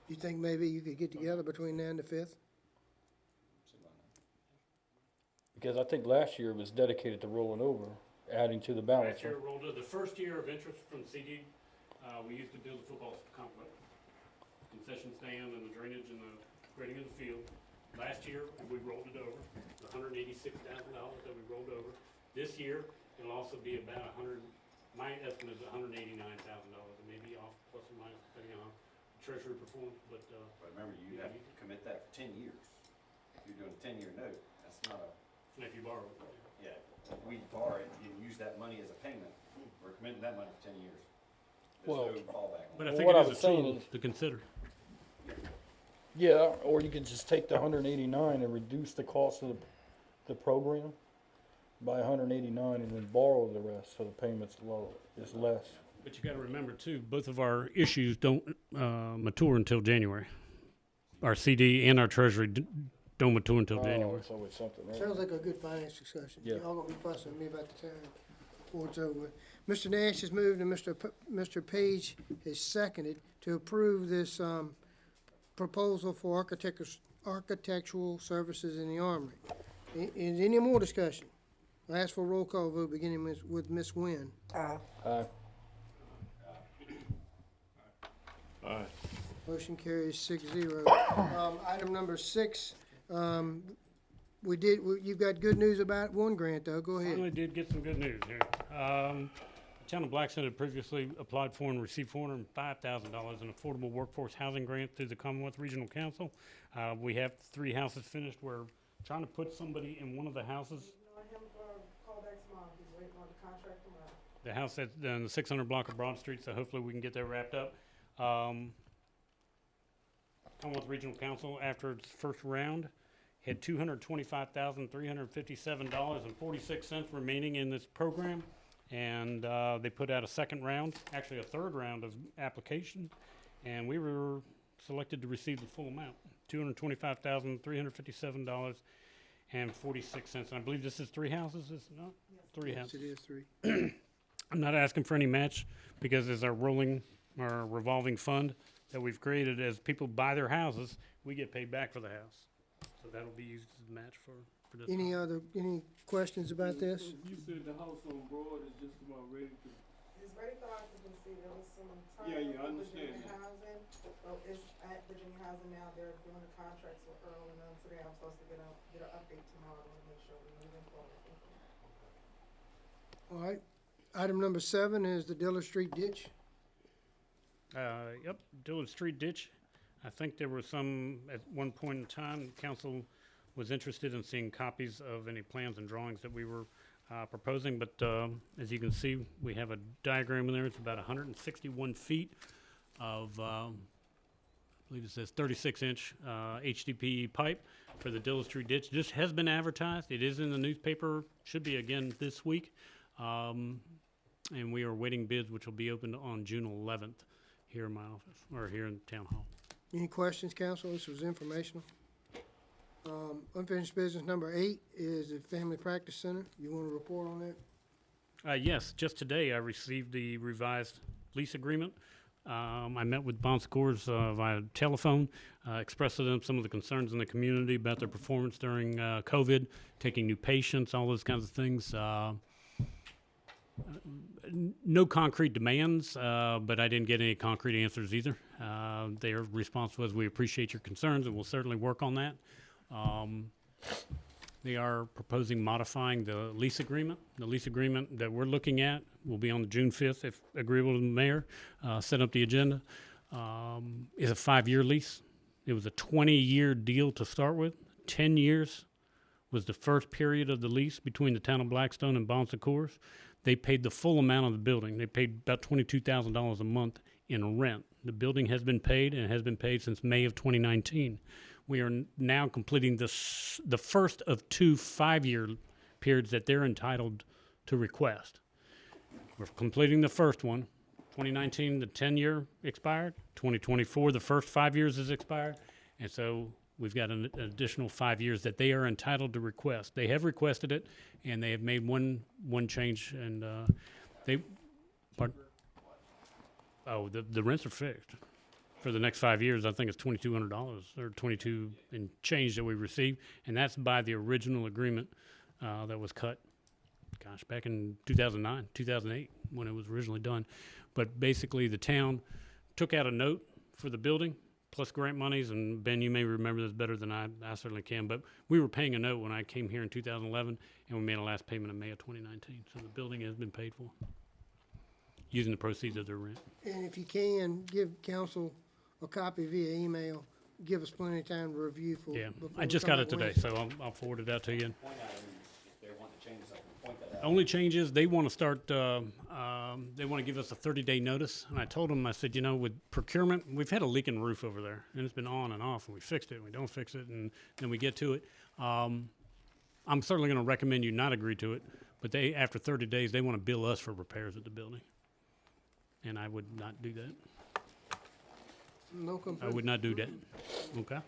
You think maybe you could get together between now and the 5th? see about that. Because I think last year was dedicated to rolling over, adding to the balance. Last year it rolled, the first year of interest from CD, we used to build the football complex. Concession stand and the drainage and the grading of the field. Last year, we rolled it over, the $186,000 that we rolled over. This year, it'll also be about my estimate is $189,000. It may be off plus or minus depending on how Treasury performs, but, But remember, you have to commit that for 10 years. If you're doing a 10-year note, that's not a, if you borrow it. yeah, if we borrow it and use that money as a payment, we're committing that money for 10 years. There's Well, no fallback on But I it. think What I it was is a saying tool is- to consider. Yeah, or you could just take the 189 and reduce the cost of the program by 189 and then borrow the rest, so the payment's low, is less. But you gotta remember too, both of our issues don't mature until January. Our CD and our Treasury don't mature until Oh, January. it's always something, right? Sounds like a good finance discussion. Yeah. Y'all gonna be fussing at me about the time before it's over. Mr. Nash has moved and Mr. Page has seconded to approve this, proposal for architectural services in the Armory. Is any more discussion? I ask for a roll call vote, beginning with Ms. Nguyen. Aye. Aye. Motion carries 6-0. Item number 6, you've got good news about one grant, though. Go ahead. Finally did get some good news here. The town of Blackstone had previously applied for and received $405,000 in affordable workforce housing grant through the Commonwealth Regional Council. We have 3 houses finished. We're trying to put somebody in one of the houses. Ignore him for callback tomorrow, he's waiting on the contract tomorrow. The house that's in the 600 block of Broad Street, so hopefully we can get that wrapped up. Commonwealth Regional Council, after its first round, had $225,357.46 remaining in this program, and they put out a second round, actually a third round of application, and we were selected to receive the full amount, $225,357.46. And I believe this is 3 houses, is it not? Yes. 3 Yes, houses. it is 3. I'm not asking for any match because as our revolving fund that we've created, as people buy their houses, we get paid back for the house. So that'll be used as a match for this. Any questions about this? You said the house on Broad is just about ready to. It's ready for occupancy, there was some Yeah, time I with understand Virginia that. Housing, but it's at Virginia Housing now, they're doing the contracts with Earl and them today, I'm supposed to get an update tomorrow to make sure we're moving forward. All right. Item number 7 is the Diller Street ditch. Yep, Dillard Street ditch. I think there were some, at one point in time, council was interested in seeing copies of any plans and drawings that we were proposing, but as you can see, we have a diagram in there. It's about 161 feet of, I believe it says 36-inch HDPE pipe for the Dillard Street ditch. This has been advertised. It is in the newspaper, should be again this week. And we are waiting bids, which will be opened on June 11th here in my office, or here in Town Hall. Any questions, council? This was informational. Unfinished business number 8 is the Family Practice Center. You want to report on that? Yes, just today I received the revised lease agreement. I met with Bon Secours via telephone, expressed to them some of the concerns in the community about their performance during COVID, taking new patients, all those kinds of things. No concrete demands, but I didn't get any concrete answers either. Their response was, we appreciate your concerns and we'll certainly work on that. They are proposing modifying the lease agreement. The lease agreement that we're looking at will be on June 5th, if agreeable to the mayor, set up the agenda. Is a 5-year lease. It was a 20-year deal to start with. 10 years was the first period of the lease between the town of Blackstone and Bon Secours. They paid the full amount of the building. They paid about $22,000 a month in rent. The building has been paid and has been paid since May of 2019. We are now completing the first of 2 5-year periods that they're entitled to request. We're completing the first one. 2019, the 10-year expired. 2024, the first 5 years is expired. And so we've got an additional 5 years that they are entitled to request. They have requested it, and they have made one change, and the rents are fixed for the next 5 years. I think it's $2,200 or $22 and change that we receive, and that's by the original agreement that was cut, back in 2009, 2008 when it was originally done. But basically, the town took out a note for the building, plus grant monies, and Ben, you may remember this better than I certainly can, but we were paying a note when I came here in 2011, and we made a last payment in May of 2019. So the building has been paid for using the proceeds of their rent. And if you can, give council a copy via email. Give us plenty of time to review for. Yeah, before I we just come got out it today, Wednesday. so I'll forward it out to you. Point out, if they're wanting to change something, point that out. Only change is they want to start, they want to give us a 30-day notice. And I told them, I said, with procurement, we've had a leaking roof over there, and it's been on and off, and we fixed it, and we don't fix it, and then we get to it. I'm certainly going to recommend you not agree to it, but after 30 days, they want to bill us for repairs at the building. And I would not do that. No I complaint. would not do that. Okay?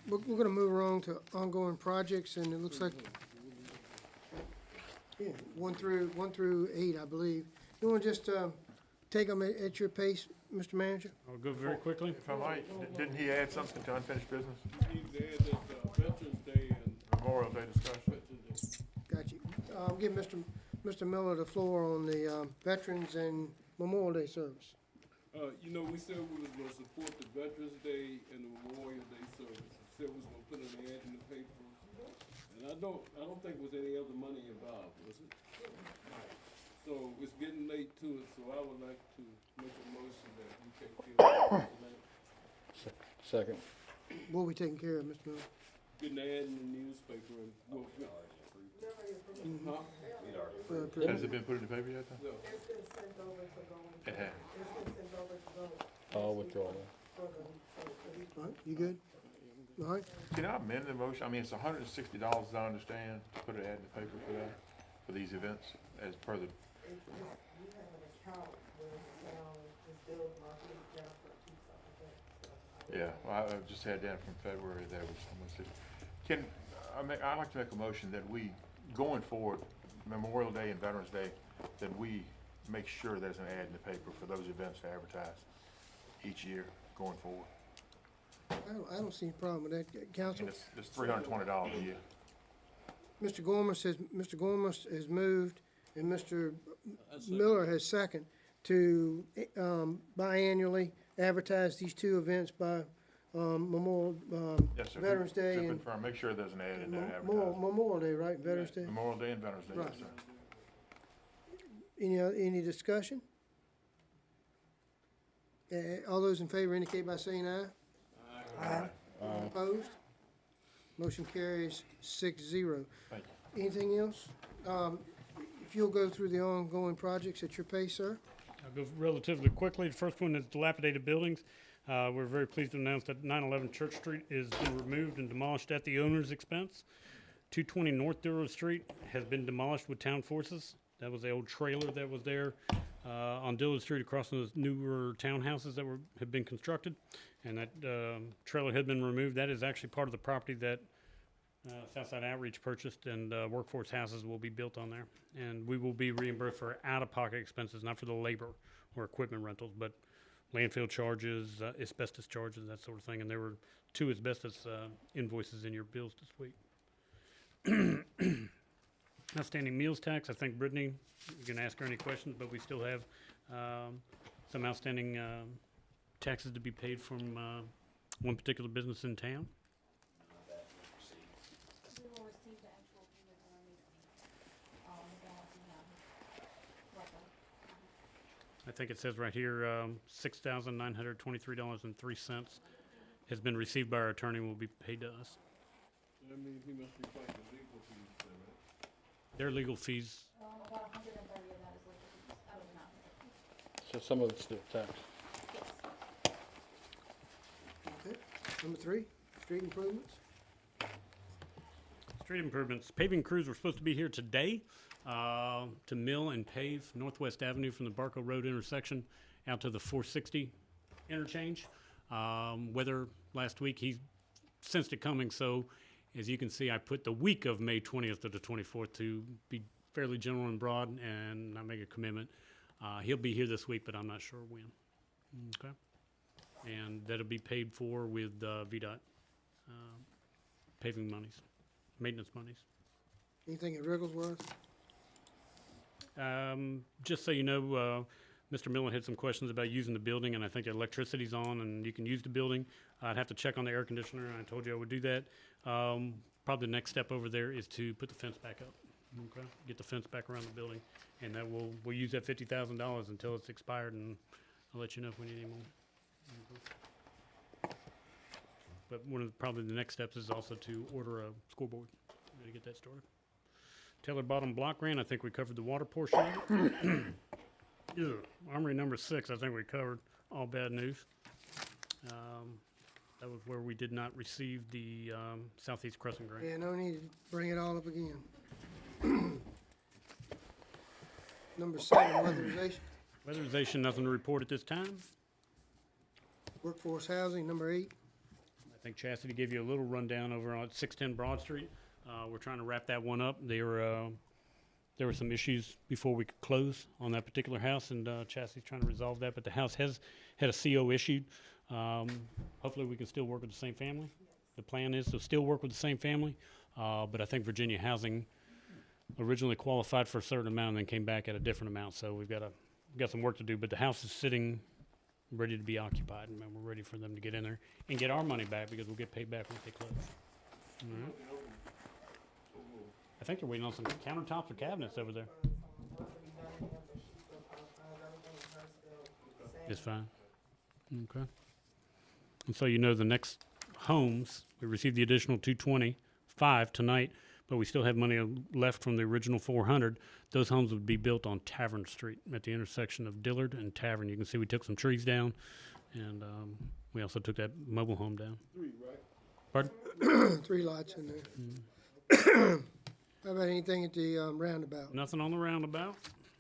We're gonna move along to ongoing projects, and it looks like, 1 through 8, I believe. You wanna just take them at your pace, Mr. Manager? I'll go very quickly. If I might, didn't he add something to unfinished business? He's there that, Veterans Day and Memorial Day discussion? Veterans Day. Got you. I'll give Mr. Miller the floor on the Veterans and Memorial Day service. You know, we said we was gonna support the Veterans Day and the Memorial Day service. We said we was gonna put an ad in the paper. And I don't think there was any other money involved, was it? So it's getting late to it, so I would like to make a motion that we take care of it. Second. What we taking care of, Mr. Miller? Getting the ad in the newspaper and, well, huh? Has it been put in the paper yet, though? No. It's been sent over to go. It has. It's been sent over to go. I'll withdraw that. All right, you good? All right, Can I amend the motion? I mean, it's $160, as I understand, to put an ad in the paper for that, for these events, as per the, We have an account where the town is billed monthly, Jennifer keeps up with it, so. yeah, well, I just had that from February there, which I'm gonna see. I'd like to make a motion that we, going forward, Memorial Day and Veterans Day, that we make sure there's an ad in the paper for those events to advertise each year going forward. I don't see any problem with that, Council. And it's $320 a year. Mr. Gorman has moved, and Mr. Miller has second to biannually advertise these two events by Memorial, Yes, sir. Veterans Day To and confirm, make sure there's an ad in there advertising. Memorial Day, right, Veterans Day? Memorial Day and Veterans Day, yes, Right. sir. Any discussion? All those in favor indicate by saying aye. Aye. Opposed? Motion carries 6-0. Thank you. Anything else? If you'll go through the ongoing projects at your pace, sir. I'll go relatively quickly. The first one is dilapidated buildings. We're very pleased to announce that 911 Church Street is been removed and demolished at the owner's expense. 220 North Duro Street has been demolished with town forces. That was the old trailer that was there on Dillard Street across from those newer townhouses that have been constructed. And that trailer had been removed. That is actually part of the property that Southside Outreach purchased, and workforce houses will be built on there. And we will be reimbursed for out-of-pocket expenses, not for the labor or equipment rentals, but landfill charges, asbestos charges, that sort of thing. And there were 2 asbestos invoices in your bills this week. Outstanding meals tax, I think Brittany, you can ask her any questions, but we still have some outstanding taxes to be paid from one particular business in town. We will receive the actual payment on our meeting. The balance we have. Roughly. I think it says right here, $6,923.03 has been received by our attorney and will be paid to us. That means he must be fighting legal fees, right? Their legal fees, About 130 of that is legal fees out of the amount. So some of it's still taxed. Okay. Number 3, street improvements. street improvements. Paving crews were supposed to be here today to mill and pave Northwest Avenue from the Barco Road intersection out to the 460 interchange. Weather last week, he sensed it coming, so as you can see, I put the week of May 20th to the 24th to be fairly general and broad and not make a commitment. He'll be here this week, but I'm not sure when. Okay. And that'll be paid for with VDOT paving monies, maintenance monies. Anything at Wrigglesworth? Just so you know, Mr. Millen had some questions about using the building, and I think the electricity's on and you can use the building. I'd have to check on the air conditioner, and I told you I would do that. Probably the next step over there is to put the fence back up. Okay, get the fence back around the building, and that we'll use that $50,000 until it's expired, and I'll let you know if we need any more. Okay. But one of probably the next steps is also to order a scoreboard to get that started. Taylor Bottom Block Grant, I think we covered the water portion of it. Ew, Armory number 6, I think we covered. All bad news. That was where we did not receive the Southeast Crescent grant. Yeah, no need to bring it all up again. Number 7, weatherization. Weatherization, nothing to report at this time. Workforce housing, number 8. I think Chastity gave you a little rundown over on 610 Broad Street. We're trying to wrap that one up. They're there were some issues before we could close on that particular house, and Chassie's trying to resolve that. But the house has had a CO issued. Hopefully, we can still work with the same family. The plan is to still work with the same family, but I think Virginia Housing originally qualified for a certain amount and then came back at a different amount. So we've got some work to do. But the house is sitting ready to be occupied, and we're ready for them to get in there and get our money back because we'll get paid back when they close. All right. I think they're waiting on some countertops or cabinets over there. It's fine. Okay. And so you know the next homes, we received the additional 225 tonight, but we still have money left from the original 400. Those homes would be built on Tavern Street at the intersection of Dillard and Tavern. You can see we took some trees down, and we also took that mobile home down. 3, right? Pardon? 3 lots in there. How about anything at the roundabout? Nothing on the roundabout.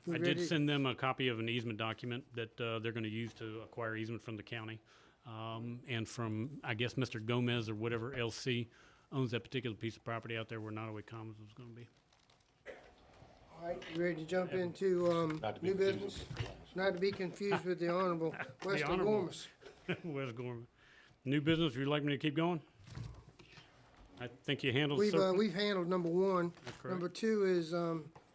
We I did ready? send them a copy of an easement document that they're going to use to acquire easement from the county. And from, I guess, Mr. Gomez or whatever LC owns that particular piece of property out there where Nottaway Commons was going to be. All right, you ready to jump into new business? Not to be confused with the Honorable Weston Honorable. Gormas. Wes Gorman. New business, would you like me to keep going? I think you handled We've handled number 1. That's correct. Number 2 is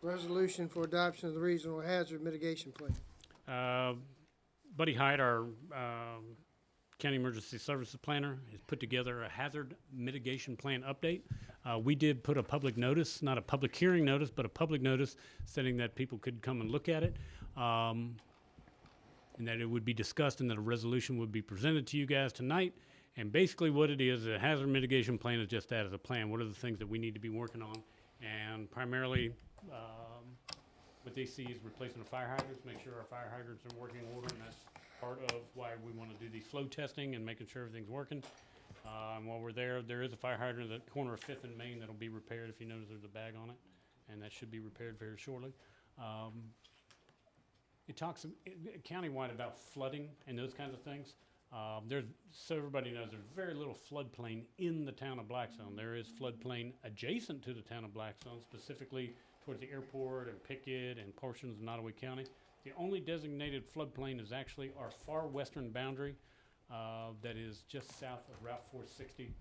resolution for adoption of the regional hazard mitigation plan. Buddy Hyde, our County Emergency Services Planner, has put together a hazard mitigation plan update. We did put a public notice, not a public hearing notice, but a public notice stating that people could come and look at it, and that it would be discussed and that a resolution would be presented to you guys tonight. And basically what it is, a hazard mitigation plan is just that, as a plan. What are the things that we need to be working on? And primarily, what they see is replacing the fire hydrants, make sure our fire hydrants are in working order, and that's part of why we want to do these flow testing and making sure everything's working. And while we're there, there is a fire hydrant at the corner of 5th and Main that'll be repaired. If you notice, there's a bag on it, and that should be repaired very shortly. It talks countywide about flooding and those kinds of things. So everybody knows there's very little floodplain in the town of Blackstone. There is floodplain adjacent to the town of Blackstone, specifically towards the airport and Pickett and portions of Nottaway County. The only designated floodplain is actually our far western boundary that is just south of Route 460.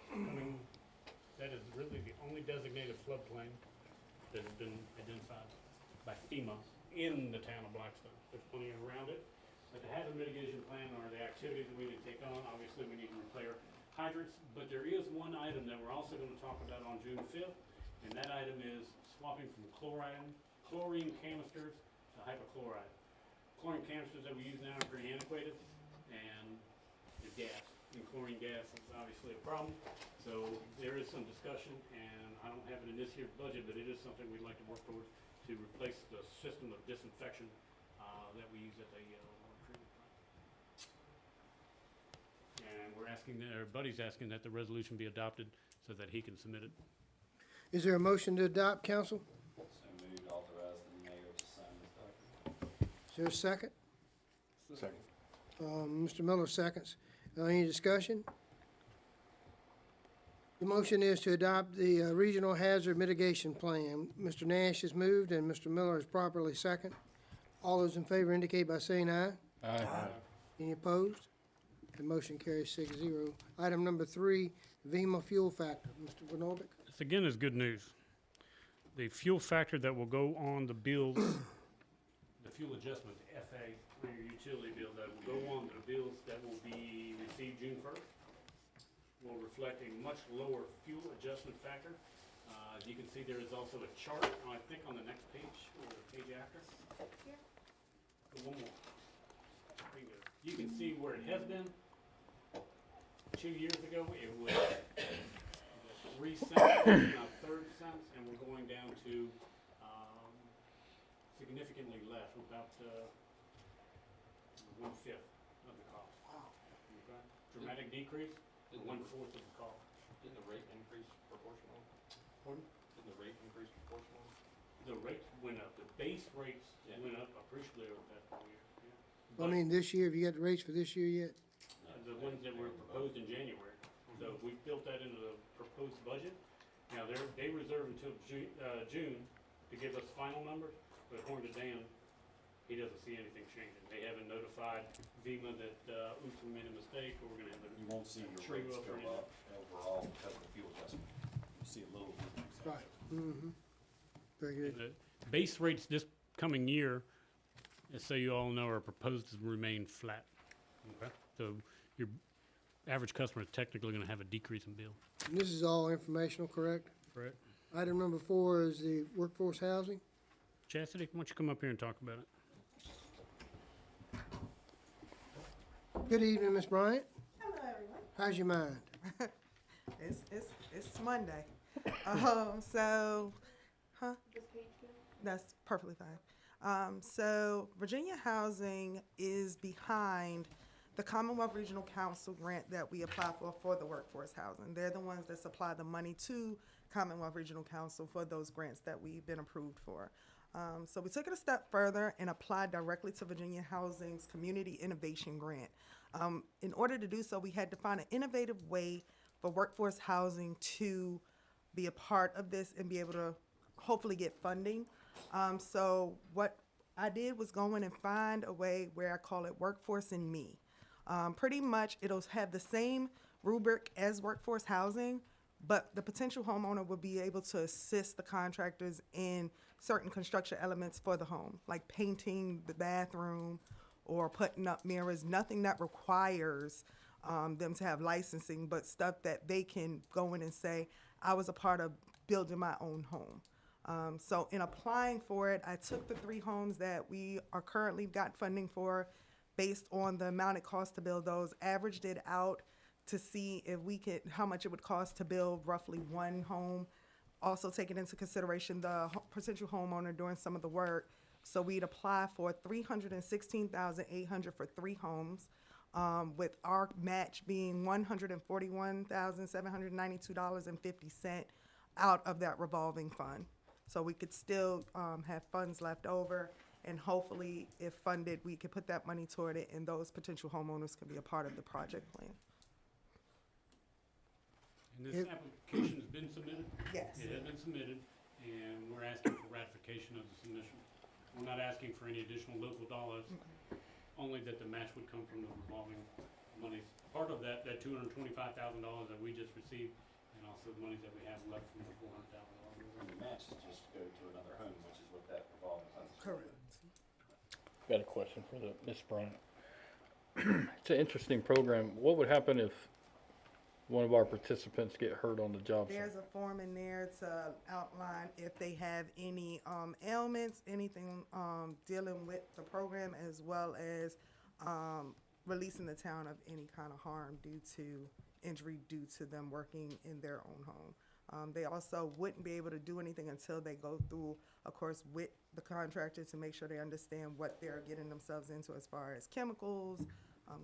I mean, that is really the only designated floodplain that has been identified by FEMA in the town of Blackstone. There's plenty around it. But the hazard mitigation plan are the activities that we need to take on. Obviously, we need to repair hydrants, but there is one item that we're also going to talk about on June 5th, and that item is swapping from chlorine canisters to hypochlorite. Chlorine canisters that we use now are pretty antiquated, and the gas, and chlorine gas is obviously a problem. So there is some discussion, and I don't have it in this year's budget, but it is something we'd like to work towards to replace the system of disinfection that we use at the water treatment plant. And we're asking, our buddy's asking that the resolution be adopted so that he can submit it. Is there a motion to adopt, council? So moved, authorize the mayor to sign this document. Is there a second? Second. Mr. Miller seconds. Any discussion? The motion is to adopt the Regional Hazard Mitigation Plan. Mr. Nash has moved and Mr. Miller is properly second. All those in favor indicate by saying aye. Aye. Any opposed? The motion carries 6-0. Item number 3, VEMA fuel factor. Mr. Vinoldick? This again is good news. The fuel factor that will go on the bills, the fuel adjustment, FA, on your utility bill, that will go on to the bills that will be received June 1st, will reflect a much lower fuel adjustment factor. As you can see, there is also a chart, I think on the next page, or the page after. One more. Bingo. You can see where it has been. 2 years ago, it was 3 cents, now 30 cents, and we're going down to significantly less, about 1/5 of the cost. Okay? Dramatic decrease, 1/4 of the cost. Didn't the rate increase proportionally? Pardon? Didn't the rate increase proportionally? The rates went up, the base rates went up appreciably over that 4 years. Yeah. I mean, this year, have you got the rates for this year yet? The ones that were proposed in January So we've built that into the proposed budget. Now, they reserve until June to give us final numbers, but according to Dan, he doesn't see anything changing. They haven't notified VEMA that, oops, we made a mistake, or we're gonna have You won't see your true rates up or go anything. up overall because of the fuel adjustment. You see a little decrease. Right. Mm-hmm. Very good. And the base rates this coming year, just so you all know, are proposed to remain flat. Okay. So your average customer is technically gonna have a decrease in bill. And this is all informational, correct? Correct. Item number 4 is the workforce housing. Chastity, why don't you come up here and talk about it? Good evening, Ms. Bryant. Hello, everyone. How's your mind? It's Monday. That's perfectly fine. So Virginia Housing is behind the Commonwealth Regional Council grant that we apply for the workforce housing. They're the ones that supply the money to Commonwealth Regional Council for those grants that we've been approved for. So we took it a step further and applied directly to Virginia Housing's Community Innovation Grant. In order to do so, we had to find an innovative way for workforce housing to be a part of this and be able to hopefully get funding. So what I did was go in and find a way where I call it Workforce in Me. Pretty much it'll have the same rubric as workforce housing, but the potential homeowner will be able to assist the contractors in certain construction elements for the home, like painting the bathroom or putting up mirrors, nothing that requires them to have licensing, but stuff that they can go in and say, I was a part of building my own home. So in applying for it, I took the 3 homes that we are currently got funding for based on the amount it costs to build those, averaged it out to see if we could, how much it would cost to build roughly 1 home. Also taking into consideration the potential homeowner doing some of the work. So we'd apply for $316,800 for 3 homes, with our match being $141,792.50 out of that revolving fund. So we could still have funds left over, and hopefully, if funded, we could put that money toward it, and those potential homeowners could be a part of the project plan. And this application has been submitted? Yes. It has been submitted, and we're asking for ratification of the submission. We're not asking for any additional local dollars, only that the match would come from the revolving monies. Part of that $225,000 that we just received, and also the monies that we have left from the $400,000. And the match is just go to another home, which is what that revolving fund is. Correct. Got a question for Ms. Bryant. It's an interesting program. What would happen if one of our participants get hurt on the job site? There's a form in there to outline if they have any ailments, anything dealing with the program, as well as releasing the town of any kind of harm due to injury due to them working in their own home. They also wouldn't be able to do anything until they go through, of course, with the contractor to make sure they understand what they're getting themselves into as far as chemicals,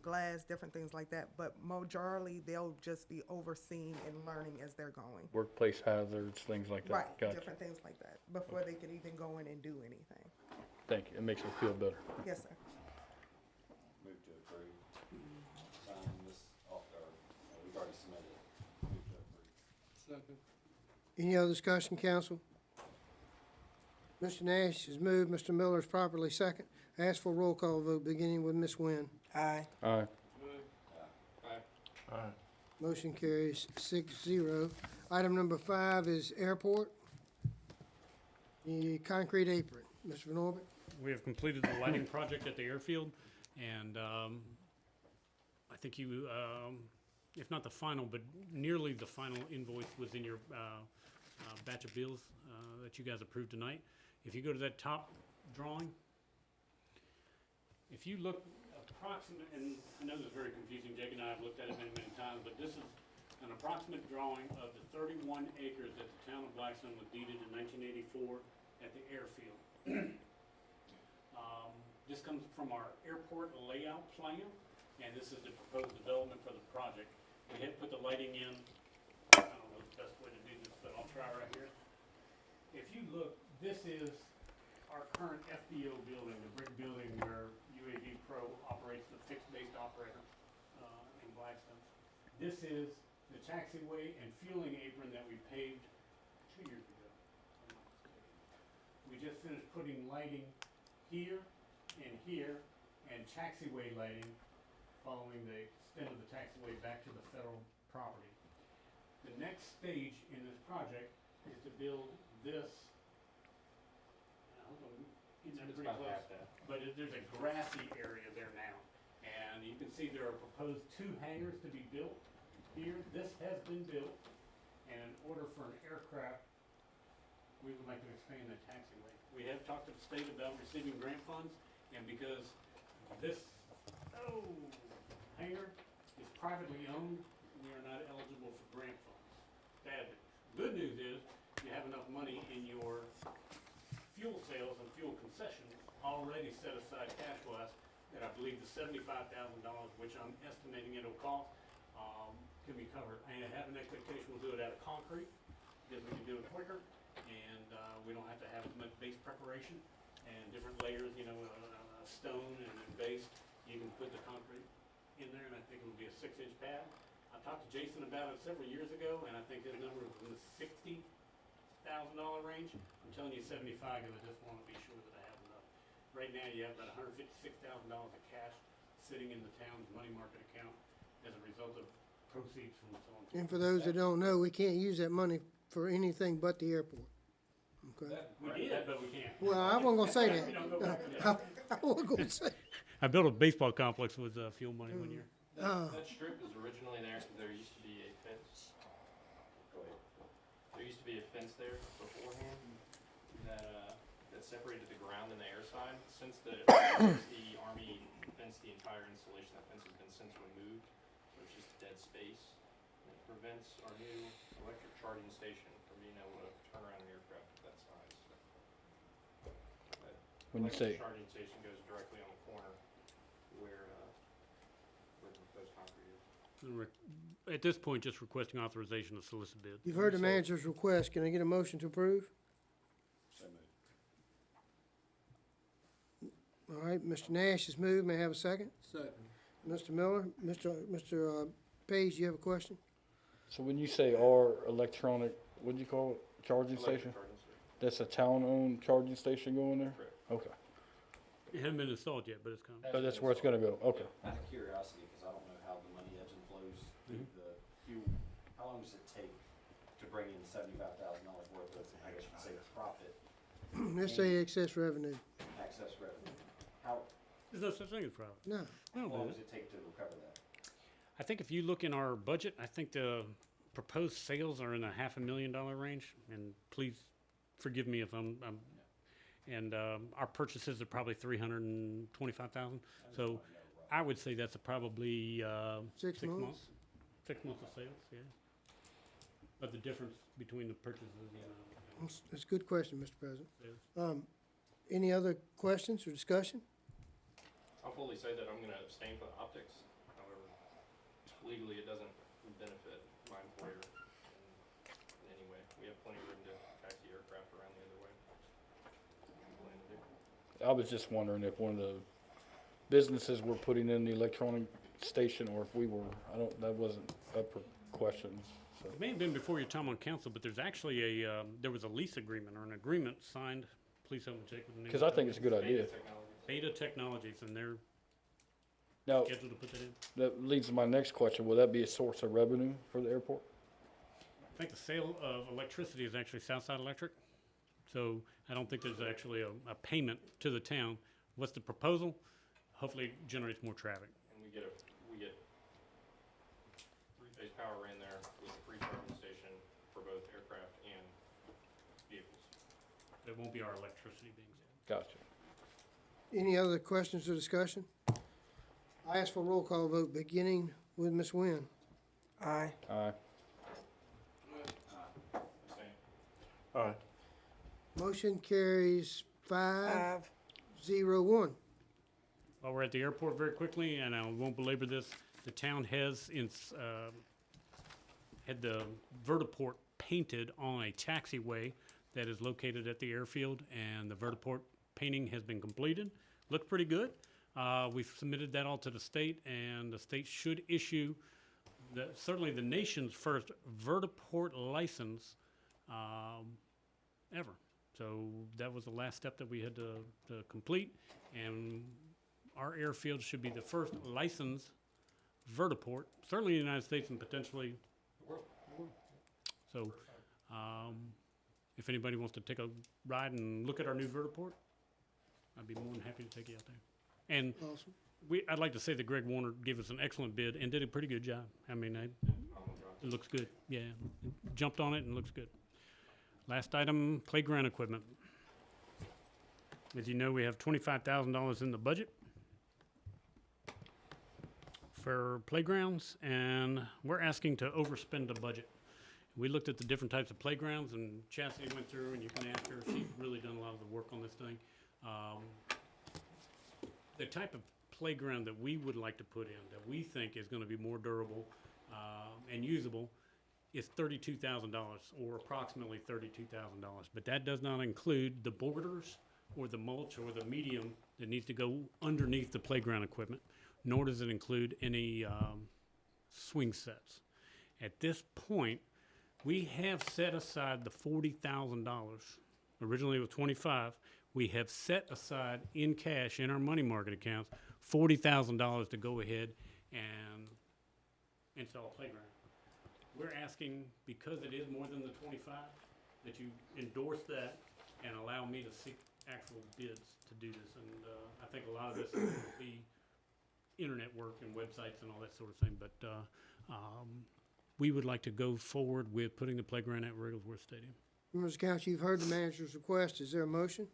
glass, different things like that. But majorly, they'll just be overseeing and learning as they're going. Workplace hazards, things like that. Right, Gotcha. different things like that, before they could even go in and do anything. Thank you. It makes me feel better. Yes, sir. Move to approve. Sign this off, we've already submitted it. Move to approve. Second. Any other discussion, council? Mr. Nash has moved, Mr. Miller is properly second. I ask for a roll call vote, beginning with Ms. Nguyen. Aye. Aye. Aye. Motion carries 6-0. Item number 5 is airport. The concrete apron. Mr. Van Orbit? We have completed the lighting project at the airfield, and I think you, if not the final, but nearly the final invoice was in your batch of bills that you guys approved tonight. If you go to that top drawing, if you look approximate, and I know this is very confusing, Jake and I have looked at it many, many times, but this is an approximate drawing of the 31 acres that the town of Blackstone was deeded in 1984 at the airfield. This comes from our airport layout plan, and this is the proposed development for the project. We had put the lighting in, I don't know the best way to do this, but I'll try right here. If you look, this is our current FBO building, the brick building where UAV Pro operates the fixed-based operator in Blackstone. This is the taxiway and fueling apron that we paved 2 years ago. We just finished putting lighting here and taxiway lighting following the extent of the taxiway back to the federal property. The next stage in this project is to build this. Hold on, getting there pretty close. But there's a grassy area there now. And you can see there are proposed 2 hangars to be built here. This has been built. And in order for an aircraft, we would like to expand the taxiway. We have talked to the state about receiving grant funds, and because this hangar is privately owned, we are not eligible for grant funds. Bad news. Good news is you have enough money in your fuel sales and fuel concessions already set aside cash-wise that I believe the $75,000, which I'm estimating it'll cost, can be covered. I have an expectation we'll do it out of concrete, because we can do it quicker, and we don't have to have as much base preparation and different layers, stone and then base. You can put the concrete in there, and I think it'll be a 6-inch pad. I talked to Jason about it several years ago, and I think his number was in the $60,000 range. I'm telling you 75 because I just want to be sure that I have enough. Right now, you have about $156,000 of cash sitting in the town's money market account as a result of proceeds from selling. And for those that don't know, we can't use that money for anything but the airport. Okay? We did, but we can't. Well, I wasn't gonna say We don't go back to that. that. I wasn't gonna say. I built a baseball complex with fuel money one year. That strip was originally there because there used to be a fence. Go ahead. There used to be a fence there beforehand that separated the ground and the air side. Since the Army fenced the entire installation, that fence has been since removed. So it's just dead space. And it prevents our new electric charging station from being able to turn around an aircraft of that size. That When you say, electric charging station goes directly on the corner where the proposed concrete is. At this point, just requesting authorization to solicit bid. You've heard the manager's request. Can I get a motion to approve? All right, Mr. Nash has moved. May I have a second? Second. Mr. Miller, Mr. Page, you have a question? so when you say our electronic, what do you call it, charging station? Electric charging station. That's a town-owned charging station going there? Correct. Okay. It hasn't been installed yet, but it's coming. Oh, that's where it's gonna go, okay. Out of curiosity, because I don't know how the money ebbs and flows through the fuel, how long does it take to bring in $75,000 worth of, I guess you'd say, profit, Let's say excess revenue. excess revenue? How There's no such thing as profit. No. long does it take to recover that? I think if you look in our budget, I think the proposed sales are in the $500,000 range, and please forgive me if and our purchases are probably $325,000. So I would say that's probably 6 months? 6 months of sales, yeah. But the difference between the purchases and That's a good question, Mr. President. sales. Any other questions or discussion? I'll fully say that I'm gonna abstain from the optics. However, legally, it doesn't benefit my employer in any way. We have plenty of room to taxi aircraft around the other way. I'm willing to do. I was just wondering if one of the businesses were putting in the electronic station or if we were, that wasn't up for questions, so. It may have been before your time on council, but there's actually there was a lease agreement or an agreement signed. Please help me check with the name. Cause I think it's a good idea. Beta Technologies, and they're Now, scheduled to put that in. that leads to my next question. Will that be a source of revenue for the airport? I think the sale of electricity is actually Southside Electric, so I don't think there's actually a payment to the town. What's the proposal? Hopefully it generates more traffic. And we get three-phase power ran there with a free charging station for both aircraft and vehicles. It won't be our electricity being sold. Gotcha. Any other questions or discussion? I ask for a roll call vote, beginning with Ms. Nguyen. Aye. Aye. Abstain. All right. Motion carries 5-0-1. While we're at the airport very quickly, and I won't belabor this, the town has had the vertiport painted on a taxiway that is located at the airfield, and the vertiport painting has been completed. Looks pretty good. We've submitted that all to the state, and the state should issue certainly the nation's first vertiport license ever. So that was the last step that we had to complete, and our airfield should be the first licensed vertiport, certainly in the United States and potentially the world. So, if anybody wants to take a ride and look at our new vertiport, I'd be more than happy to take you out there. And Awesome. I'd like to say that Greg Warner gave us an excellent bid and did a pretty good job. I mean, it looks good. Yeah, jumped on it and looks good. Last item, playground equipment. As you know, we have $25,000 in the budget for playgrounds, and we're asking to overspend the budget. We looked at the different types of playgrounds, and Chastity went through, and you can ask her, she's really done a lot of the work on this thing. The type of playground that we would like to put in, that we think is gonna be more durable and usable, is $32,000, or approximately $32,000. But that does not include the borders, or the mulch, or the medium that needs to go underneath the playground equipment, nor does it include any swing sets. At this point, we have set aside the $40,000. Originally it was 25. We have set aside in cash in our money market accounts $40,000 to go ahead and install a playground. We're asking, because it is more than the 25, that you endorse that and allow me to seek actual bids to do this. And I think a lot of this will be internet work and websites and all that sort of thing. But we would like to go forward with putting the playground at Wigglesworth Stadium. Members of council, you've heard the manager's request. Is there a motion?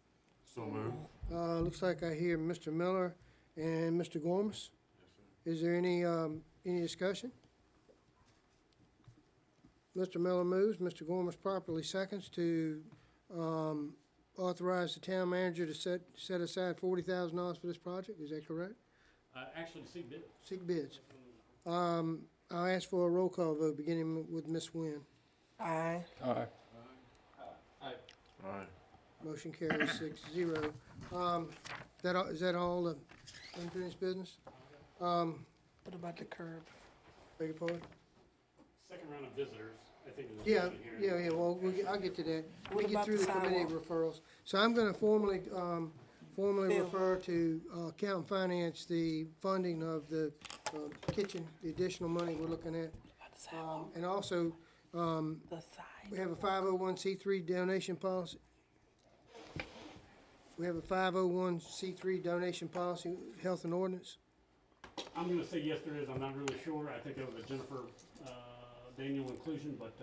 So moved. Looks like I hear Mr. Miller and Mr. Gormas. Is there any discussion? Mr. Miller moves, Mr. Gormas properly seconds to authorize the town manager to set aside $40,000 for this project. Is that correct? Actually, seek bids. Seek bids. I'll ask for a roll call vote, beginning with Ms. Nguyen. Aye. Aye. Aye. Motion carries 6-0. Is that all the unfinished business? What about the curb? Beg your pardon? Second round of visitors, I think. is Yeah, here. yeah, well, I'll get to that. We What get about through the the committee sidewalk? referrals. So I'm gonna formally Bill. refer to, account and finance, the funding of the, kitchen, the additional money we're looking at. And also, The side. we have a 501c3 donation policy. We have a 501c3 donation policy, health and ordinance. I'm gonna say yes, there is. I'm not really sure. I think it was a Jennifer Daniel inclusion, but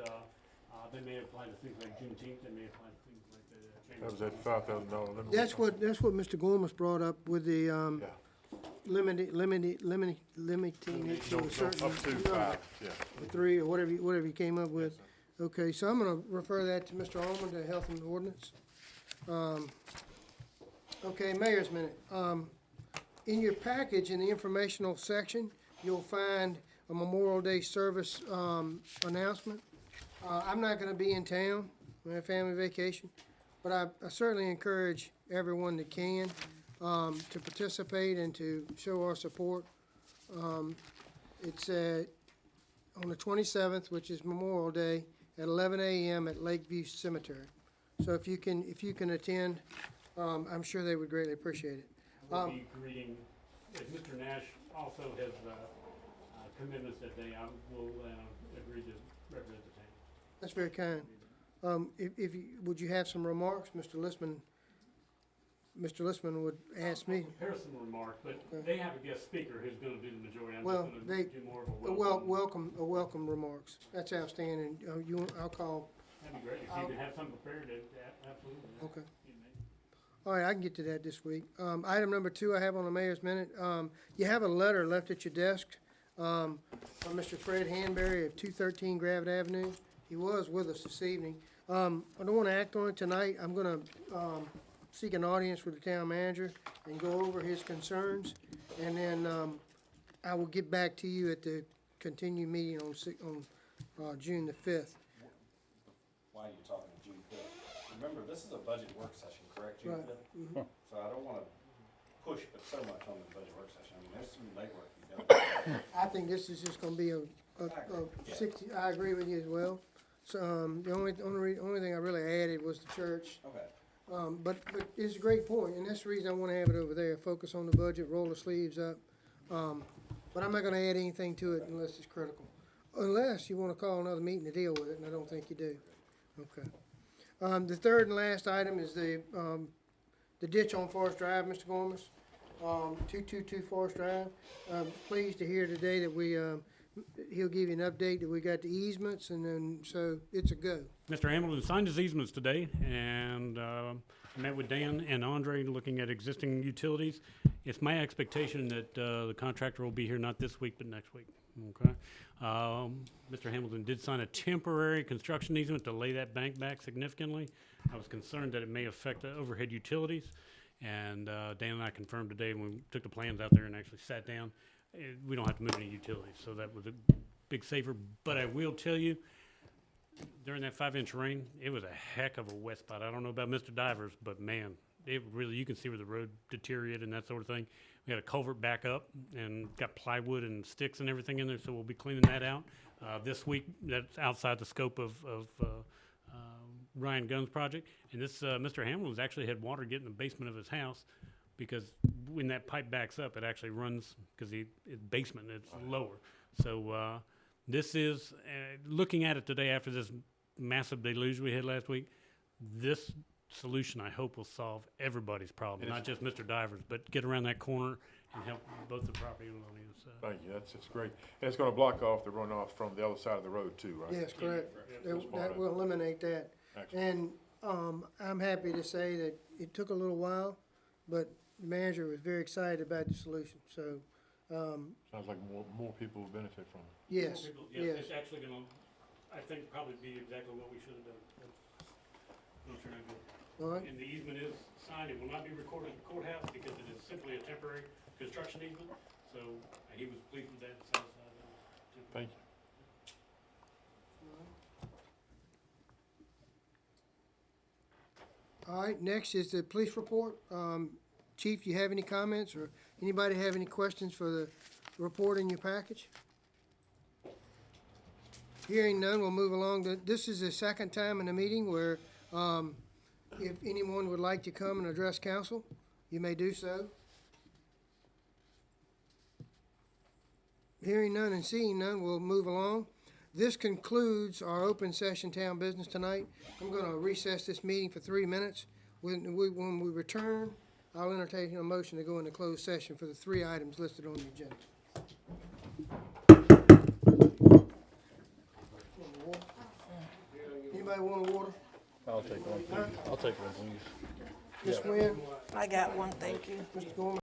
they may apply to things like Juneteenth. They may apply to things like the That was Chamber. that $5,000 limit. That's what Mr. Gormas brought up with the, Yeah. limiting it to No, a certain up to number. 5, yeah. Or 3, or whatever you came up with. Okay, so I'm gonna refer that to Mr. Almond, to Health and Ordinance. Okay, Mayor's Minute. In your package, in the informational section, you'll find a Memorial Day service, announcement. I'm not gonna be in town, I'm on a family vacation, but I certainly encourage everyone that can, to participate and to show our support. It's on the 27th, which is Memorial Day, at 11 a.m. at Lakeview Cemetery. So if you can attend, I'm sure they would greatly appreciate it. We'll be greeting, as Mr. Nash also has commitments that day, I will agree to represent the town. That's very kind. Would you have some remarks, Mr. Listman? Mr. Listman would ask me. Prepare some remarks, but they have a guest speaker who's gonna do the majority. I'm Well, just gonna do more of a welcome remarks. That's outstanding. I'll call. That'd be great. If you could have something prepared, absolutely. Okay. Be amazing. All right, I can get to that this week. Item number 2 I have on the Mayor's Minute. You have a letter left at your desk from Mr. Fred Hanberry of 213 Gravett Avenue. He was with us this evening. I don't want to act on it tonight. I'm going to seek an audience with the town manager and go over his concerns. And then I will get back to you at the continued meeting on June the 5th. Why are you talking June 5th? Remember, this is a budget work session, correct, June Right. 5th? So I don't wanna push but so much on the budget work session. I mean, there's some legwork to be done. I think this is just gonna be 60, I agree with you as well. So, the only thing I really added was the church. Okay. But it's a great point, and that's the reason I wanna have it over there, focus on the budget, roll the sleeves up. But I'm not gonna add anything to it unless it's critical. Unless you wanna call another meeting to deal with it, and I don't think you do. Okay. The third and last item is the ditch on Forest Drive, Mr. Gormas. 222 Forest Drive. I'm pleased to hear today that he'll give you an update that we got the easements, and then, so it's a go. Mr. Hamilton signed his easements today, and met with Dan and Andre looking at existing utilities. It's my expectation that the contractor will be here not this week, but next week. Okay. Mr. Hamilton did sign a temporary construction easement to lay that bank back significantly. I was concerned that it may affect the overhead utilities, and Dan and I confirmed today when we took the plans out there and actually sat down, we don't have to move any utilities, so that was a big saver. But I will tell you, during that 5-inch rain, it was a heck of a wet spot. I don't know about Mr. Divers, but man, it really, you can see where the road deteriorated and that sort of thing. We had a culvert back up and got plywood and sticks and everything in there, so we'll be cleaning that out this week. That's outside the scope of Ryan Gunn's project. And this Mr. Hamlin's actually had water get in the basement of his house, because when that pipe backs up, it actually runs, because it's basement, it's lower. So this is, looking at it today after this massive deluge we had last week, this solution, I hope, will solve everybody's problem, not just Mr. Divers, but get around that corner and help both the property owners on either side. Thank you, that's great. And it's gonna block off the runoff from the other side of the road too, right? Yes, correct. That's smart. That will eliminate that. Excellent. And I'm happy to say that it took a little while, but the manager was very excited about the solution, so, Sounds like more people will benefit from it. yes, yes. It's actually gonna, I think, probably be exactly what we should have done. It'll turn out good. All right. And the easement is signed. It will not be recorded at the courthouse because it is simply a temporary construction easement. So he was pleased with that and satisfied with it. Thank you. All right, next is the police report. Chief, you have any comments, or anybody have any questions for the report in your package? Hearing none, we'll move along. This is the second time in the meeting where, if anyone would like to come and address council, you may do so. Hearing none and seeing none, we'll move along. This concludes our open session town business tonight. I'm gonna recess this meeting for 3 minutes. When we return, I'll entertain a motion to go into closed session for the 3 items listed on the agenda. Anybody want a water? I'll take one, please. I'll take one, please. Ms. Wynn? I got one, thank you. Mr. Gorman?